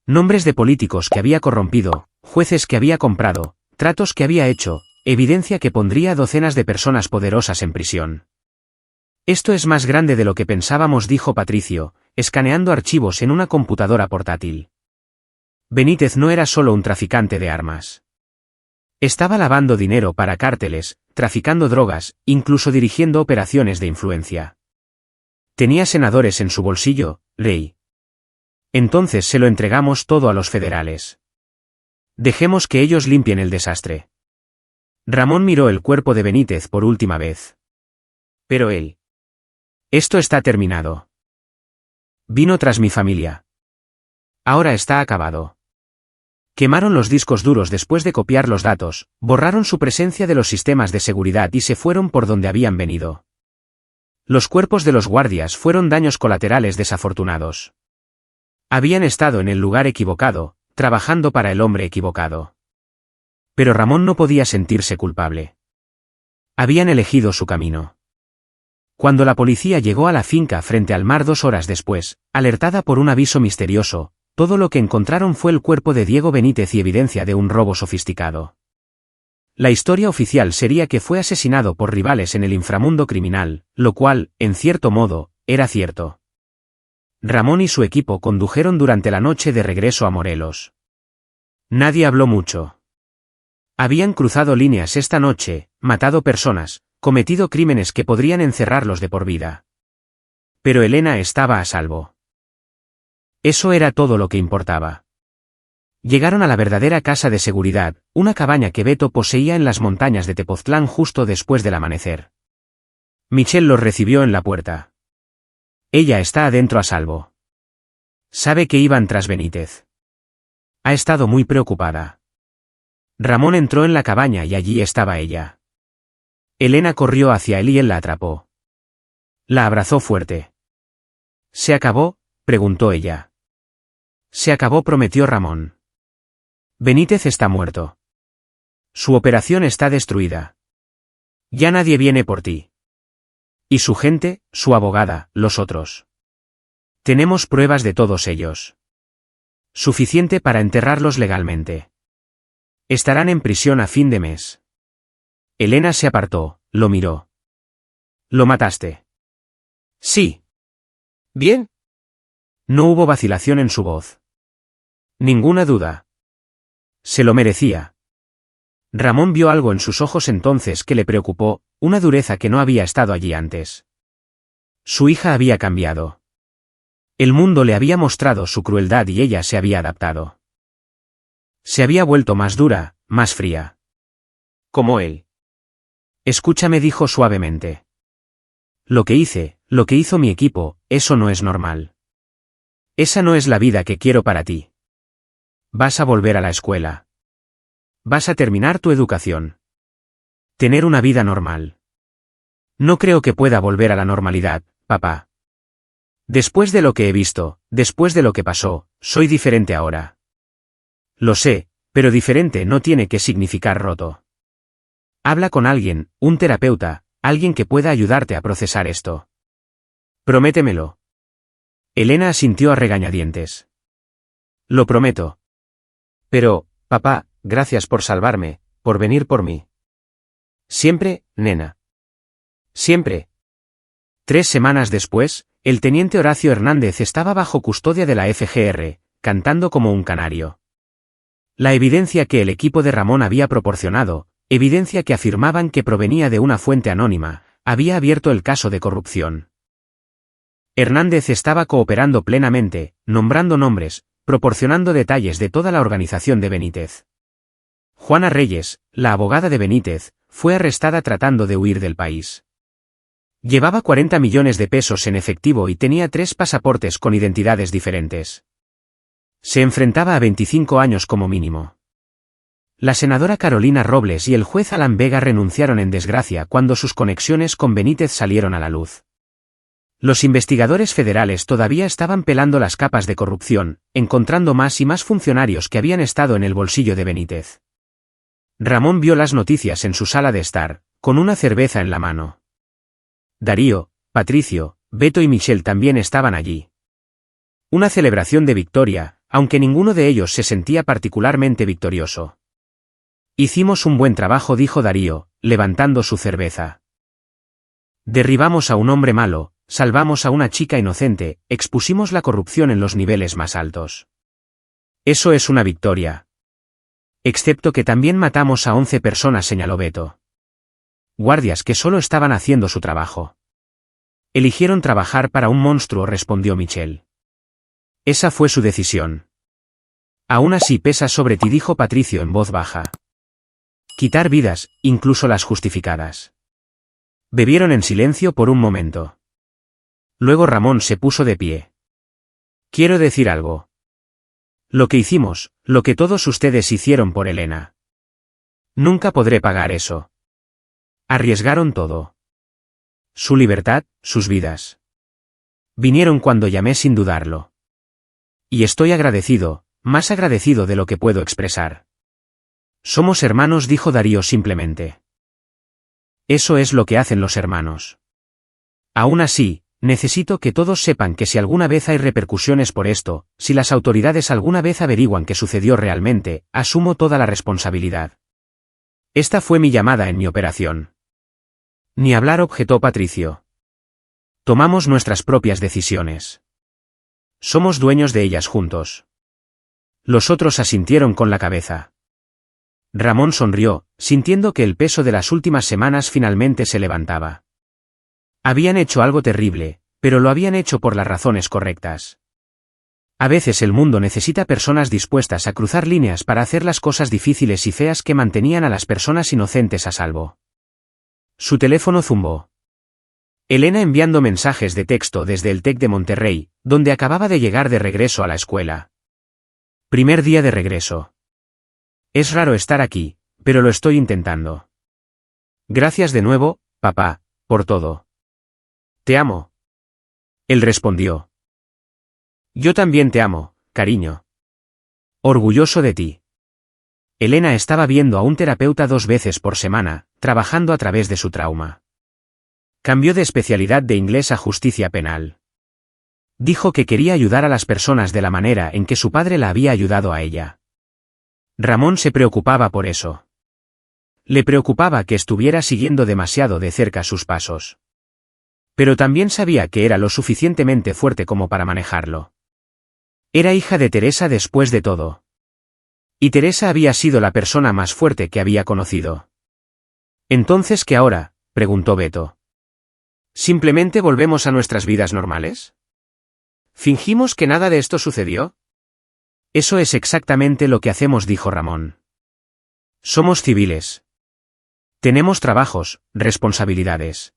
Nombres de políticos que había corrompido, jueces que había comprado, tratos que había hecho, evidencia que pondría a docenas de personas poderosas en prisión. Esto es más grande de lo que pensábamos, dijo Patricio, escaneando archivos en una computadora portátil. Benítez no era solo un traficante de armas. Estaba lavando dinero para cárteles, traficando drogas, incluso dirigiendo operaciones de influencia. Tenía senadores en su bolsillo, Rey. Entonces se lo entregamos todo a los federales. Dejemos que ellos limpien el desastre. Ramón miró el cuerpo de Benítez por última vez. Pero él. Esto está terminado. Vino tras mi familia. Ahora está acabado. Quemaron los discos duros después de copiar los datos, borraron su presencia de los sistemas de seguridad y se fueron por donde habían venido. Los cuerpos de los guardias fueron daños colaterales desafortunados. Habían estado en el lugar equivocado, trabajando para el hombre equivocado. Pero Ramón no podía sentirse culpable. Habían elegido su camino. Cuando la policía llegó a la finca frente al mar 2 horas después, alertada por un aviso misterioso, todo lo que encontraron fue el cuerpo de Diego Benítez y evidencia de un robo sofisticado. La historia oficial sería que fue asesinado por rivales en el inframundo criminal, lo cual, en cierto modo, era cierto. Ramón y su equipo condujeron durante la noche de regreso a Morelos. Nadie habló mucho. Habían cruzado líneas esta noche, matado personas, cometido crímenes que podrían encerrarlos de por vida. Pero Elena estaba a salvo. Eso era todo lo que importaba. Llegaron a la verdadera casa de seguridad, una cabaña que Beto poseía en las montañas de Tepoztlán justo después del amanecer. Michelle los recibió en la puerta. Ella está adentro a salvo. Sabe que iban tras Benítez. Ha estado muy preocupada. Ramón entró en la cabaña y allí estaba ella. Elena corrió hacia él y él la atrapó. La abrazó fuerte. ¿Se acabó?, preguntó ella. Se acabó, prometió Ramón. Benítez está muerto. Su operación está destruida. Ya nadie viene por ti. Y su gente, su abogada, los otros. Tenemos pruebas de todos ellos. Suficiente para enterrarlos legalmente. Estarán en prisión a fin de mes. Elena se apartó, lo miró. ¿Lo mataste? Sí. ¿Bien? No hubo vacilación en su voz. Ninguna duda. Se lo merecía. Ramón vio algo en sus ojos entonces que le preocupó, una dureza que no había estado allí antes. Su hija había cambiado. El mundo le había mostrado su crueldad y ella se había adaptado. Se había vuelto más dura, más fría. Como él. Escúchame, dijo suavemente. Lo que hizo mi equipo, eso no es normal. Esa no es la vida que quiero para ti. Vas a volver a la escuela. Vas a terminar tu educación. Tener una vida normal. No creo que pueda volver a la normalidad, papá. Después de lo que he visto, después de lo que pasó, soy diferente ahora. Lo sé, pero diferente no tiene que significar roto. Habla con alguien, un terapeuta, alguien que pueda ayudarte a procesar esto. Prométemelo. Elena asintió a regañadientes. Lo prometo. Pero, papá, gracias por salvarme, por venir por mí. Siempre, nena. Siempre. 3 semanas después, el teniente Horacio Hernández estaba bajo custodia de la FGR, cantando como un canario. La evidencia que el equipo de Ramón había proporcionado, evidencia que afirmaban que provenía de una fuente anónima, había abierto el caso de corrupción. Hernández estaba cooperando plenamente, nombrando nombres, proporcionando detalles de toda la organización de Benítez. Juana Reyes, la abogada de Benítez, fue arrestada tratando de huir del país. Llevaba 40 millones de pesos en efectivo y tenía 3 pasaportes con identidades diferentes. Se enfrentaba a 25 años como mínimo. La senadora Carolina Robles y el juez Alan Vega renunciaron en desgracia cuando sus conexiones con Benítez salieron a la luz. Los investigadores federales todavía estaban pelando las capas de corrupción, encontrando más y más funcionarios que habían estado en el bolsillo de Benítez. Ramón vio las noticias en su sala de estar, con una cerveza en la mano. Darío, Patricio, Beto y Michelle también estaban allí. Una celebración de victoria, aunque ninguno de ellos se sentía particularmente victorioso. Hicimos un buen trabajo, dijo Darío, levantando su cerveza. Derribamos a un hombre malo, salvamos a una chica inocente, expusimos la corrupción en los niveles más altos. Eso es una victoria. Excepto que también matamos a 11 personas, señaló Beto. Guardias que solo estaban haciendo su trabajo. Eligieron trabajar para un monstruo, respondió Michelle. Esa fue su decisión. Aún así pesa sobre ti, dijo Patricio en voz baja. Quitar vidas, incluso las justificadas. Bebieron en silencio por un momento. Luego Ramón se puso de pie. Quiero decir algo. Lo que hicimos, lo que todos ustedes hicieron por Elena. Nunca podré pagar eso. Arriesgaron todo. Su libertad, sus vidas. Vinieron cuando llamé sin dudarlo. Y estoy agradecido, más agradecido de lo que puedo expresar. Somos hermanos, dijo Darío simplemente. Eso es lo que hacen los hermanos. Aún así, necesito que todos sepan que si alguna vez hay repercusiones por esto, si las autoridades alguna vez averiguan qué sucedió realmente, asumo toda la responsabilidad. Esta fue mi llamada en mi operación. Ni hablar, objetó Patricio. Tomamos nuestras propias decisiones. Somos dueños de ellas juntos. Los otros asintieron con la cabeza. Ramón sonrió, sintiendo que el peso de las últimas semanas finalmente se levantaba. Habían hecho algo terrible, pero lo habían hecho por las razones correctas. A veces el mundo necesita personas dispuestas a cruzar líneas para hacer las cosas difíciles y feas que mantenían a las personas inocentes a salvo. Su teléfono zumbó. Elena enviando mensajes de texto desde el TEC de Monterrey, donde acababa de llegar de regreso a la escuela. Primer día de regreso. Es raro estar aquí, pero lo estoy intentando. Gracias de nuevo, papá, por todo. Te amo. Él respondió. Yo también te amo, cariño. Orgulloso de ti. Elena estaba viendo a un terapeuta 2 veces por semana, trabajando a través de su trauma. Cambió de especialidad de inglés a justicia penal. Dijo que quería ayudar a las personas de la manera en que su padre la había ayudado a ella. Ramón se preocupaba por eso. Le preocupaba que estuviera siguiendo demasiado de cerca sus pasos. Pero también sabía que era lo suficientemente fuerte como para manejarlo. Era hija de Teresa después de todo. Y Teresa había sido la persona más fuerte que había conocido. ¿Entonces qué ahora?, preguntó Beto. ¿Simplemente volvemos a nuestras vidas normales? ¿Fingimos que nada de esto sucedió? Eso es exactamente lo que hacemos, dijo Ramón. Somos civiles. Tenemos trabajos, responsabilidades.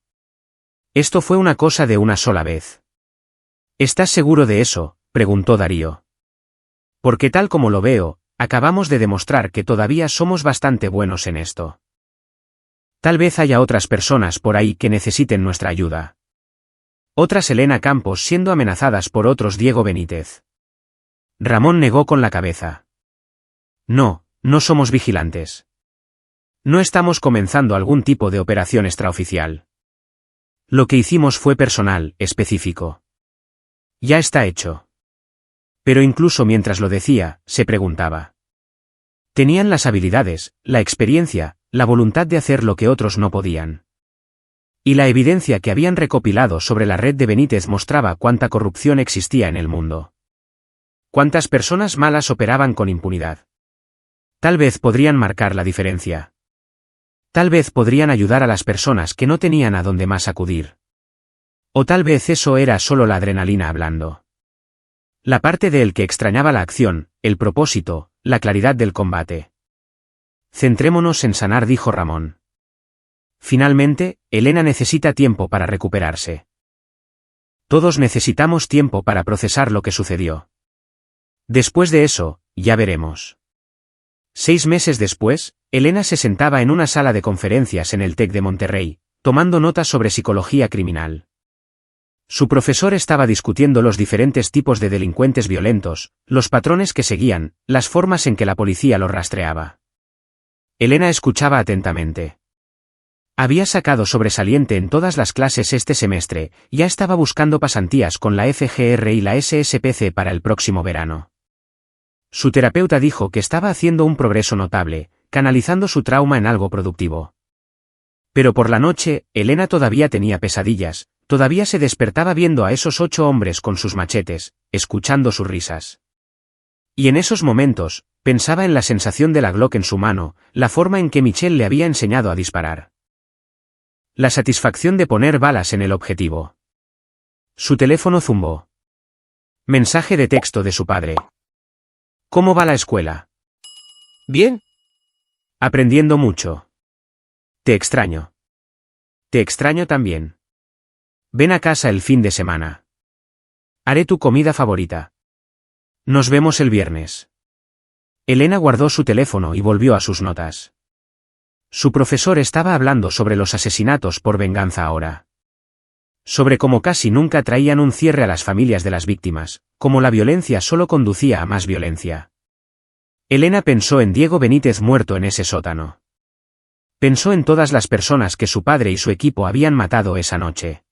Esto fue una cosa de una sola vez. ¿Estás seguro de eso?, preguntó Darío. Porque tal como lo veo, acabamos de demostrar que todavía somos bastante buenos en esto. Tal vez haya otras personas por ahí que necesiten nuestra ayuda. Otras Elena Campos siendo amenazadas por otros Diego Benítez. Ramón negó con la cabeza. No, no somos vigilantes. No estamos comenzando algún tipo de operación extraoficial. Lo que hicimos fue personal, específico. Ya está hecho. Pero incluso mientras lo decía, se preguntaba. Tenían las habilidades, la experiencia, la voluntad de hacer lo que otros no podían. Y la evidencia que habían recopilado sobre la red de Benítez mostraba cuánta corrupción existía en el mundo. Cuántas personas malas operaban con impunidad. Tal vez podrían marcar la diferencia. Tal vez podrían ayudar a las personas que no tenían a dónde más acudir. O tal vez eso era solo la adrenalina hablando. La parte de él que extrañaba la acción, el propósito, la claridad del combate. Centrémonos en sanar, dijo Ramón. Finalmente, Elena necesita tiempo para recuperarse. Todos necesitamos tiempo para procesar lo que sucedió. Después de eso, ya veremos. 6 meses después, Elena se sentaba en una sala de conferencias en el TEC de Monterrey, tomando notas sobre psicología criminal. Su profesor estaba discutiendo los diferentes tipos de delincuentes violentos, los patrones que seguían, las formas en que la policía los rastreaba. Elena escuchaba atentamente. Había sacado sobresaliente en todas las clases este semestre, ya estaba buscando pasantías con la FGR y la SSPC para el próximo verano. Su terapeuta dijo que estaba haciendo un progreso notable, canalizando su trauma en algo productivo. Pero por la noche, Elena todavía tenía pesadillas, todavía se despertaba viendo a esos 8 hombres con sus machetes, escuchando sus risas. Y en esos momentos, pensaba en la sensación de la Glock en su mano, la forma en que Michelle le había enseñado a disparar. La satisfacción de poner balas en el objetivo. Su teléfono zumbó. Mensaje de texto de su padre. ¿Cómo va la escuela? Bien. Aprendiendo mucho. Te extraño. Te extraño también. Ven a casa el fin de semana. Haré tu comida favorita. Nos vemos el viernes. Elena guardó su teléfono y volvió a sus notas. Su profesor estaba hablando sobre los asesinatos por venganza ahora. Sobre cómo casi nunca traían un cierre a las familias de las víctimas, cómo la violencia solo conducía a más violencia. Elena pensó en Diego Benítez muerto en ese sótano. Pensó en todas las personas que su padre y su equipo habían matado esa noche.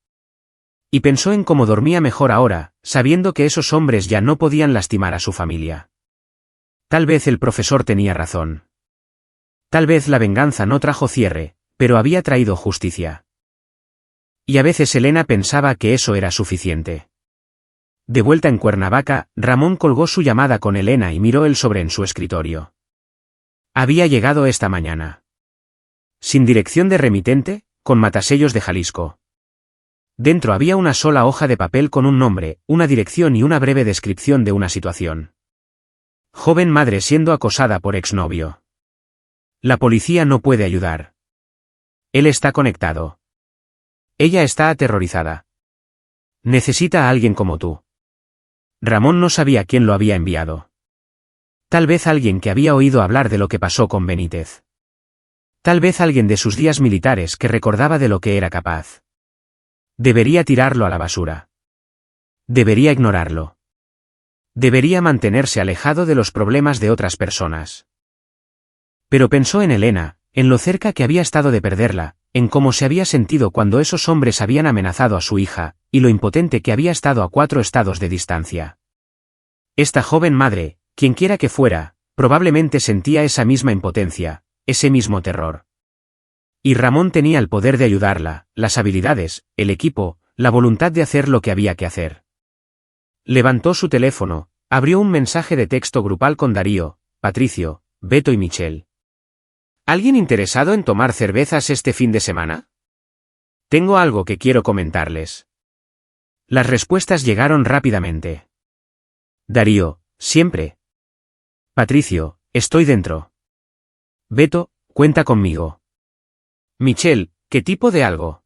Y pensó en cómo dormía mejor ahora, sabiendo que esos hombres ya no podían lastimar a su familia. Tal vez el profesor tenía razón. Tal vez la venganza no trajo cierre, pero había traído justicia. Y a veces Elena pensaba que eso era suficiente. De vuelta en Cuernavaca, Ramón colgó su llamada con Elena y miró el sobre en su escritorio. Había llegado esta mañana. Sin dirección de remitente, con matasellos de Jalisco. Dentro había una sola hoja de papel con un nombre, una dirección y una breve descripción de una situación. Joven madre siendo acosada por exnovio. La policía no puede ayudar. Él está conectado. Ella está aterrorizada. Necesita a alguien como tú. Ramón no sabía quién lo había enviado. Tal vez alguien que había oído hablar de lo que pasó con Benítez. Tal vez alguien de sus días militares que recordaba de lo que era capaz. Debería tirarlo a la basura. Debería ignorarlo. Debería mantenerse alejado de los problemas de otras personas. Pero pensó en Elena, en lo cerca que había estado de perderla, en cómo se había sentido cuando esos hombres habían amenazado a su hija, y lo impotente que había estado a 4 estados de distancia. Esta joven madre, quienquiera que fuera, probablemente sentía esa misma impotencia, ese mismo terror. Y Ramón tenía el poder de ayudarla, las habilidades, el equipo, la voluntad de hacer lo que había que hacer. Levantó su teléfono, abrió un mensaje de texto grupal con Darío, Patricio, Beto y Michelle. ¿Alguien interesado en tomar cervezas este fin de semana? Tengo algo que quiero comentarles. Las respuestas llegaron rápidamente. Darío, siempre. Patricio, estoy dentro. Beto, cuenta conmigo. Michelle, ¿qué tipo de algo?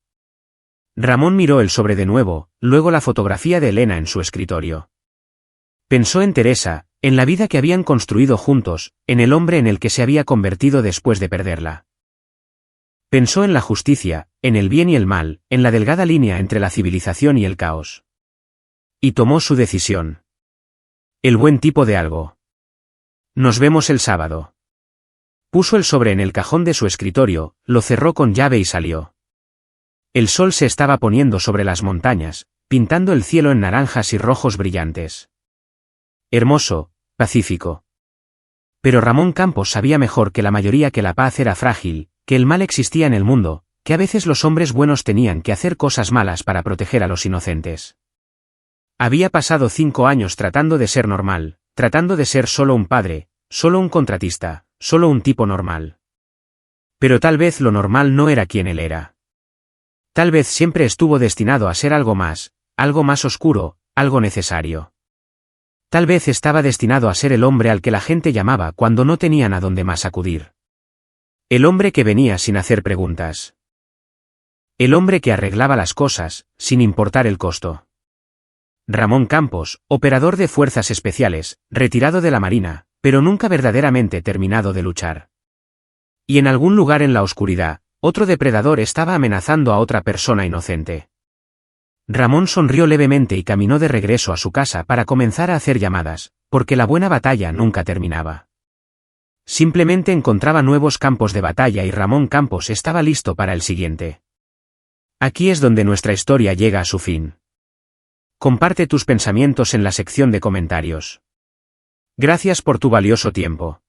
Ramón miró el sobre de nuevo, luego la fotografía de Elena en su escritorio. Pensó en Teresa, en la vida que habían construido juntos, en el hombre en el que se había convertido después de perderla. Pensó en la justicia, en el bien y el mal, en la delgada línea entre la civilización y el caos. Y tomó su decisión. El buen tipo de algo. Nos vemos el sábado. Puso el sobre en el cajón de su escritorio, lo cerró con llave y salió. El sol se estaba poniendo sobre las montañas, pintando el cielo en naranjas y rojos brillantes. Hermoso, pacífico. Pero Ramón Campos sabía mejor que la mayoría que la paz era frágil, que el mal existía en el mundo, que a veces los hombres buenos tenían que hacer cosas malas para proteger a los inocentes. Había pasado 5 años tratando de ser normal, tratando de ser solo un padre, solo un contratista, solo un tipo normal. Pero tal vez lo normal no era quien él era. Tal vez siempre estuvo destinado a ser algo más oscuro, algo necesario. Tal vez estaba destinado a ser el hombre al que la gente llamaba cuando no tenían a dónde más acudir. El hombre que venía sin hacer preguntas. El hombre que arreglaba las cosas, sin importar el costo. Ramón Campos, operador de fuerzas especiales, retirado de la Marina, pero nunca verdaderamente terminado de luchar. Y en algún lugar en la oscuridad, otro depredador estaba amenazando a otra persona inocente. Ramón sonrió levemente y caminó de regreso a su casa para comenzar a hacer llamadas, porque la buena batalla nunca terminaba. Simplemente encontraba nuevos campos de batalla y Ramón Campos estaba listo para el siguiente. Aquí es donde nuestra historia llega a su fin. Comparte tus pensamientos en la sección de comentarios. Gracias por tu valioso tiempo.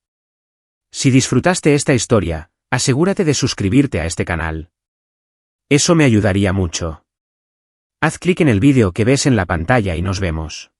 Si disfrutaste esta historia, asegúrate de suscribirte a este canal. Eso me ayudaría mucho. Haz clic en el vídeo que ves en la pantalla y nos vemos.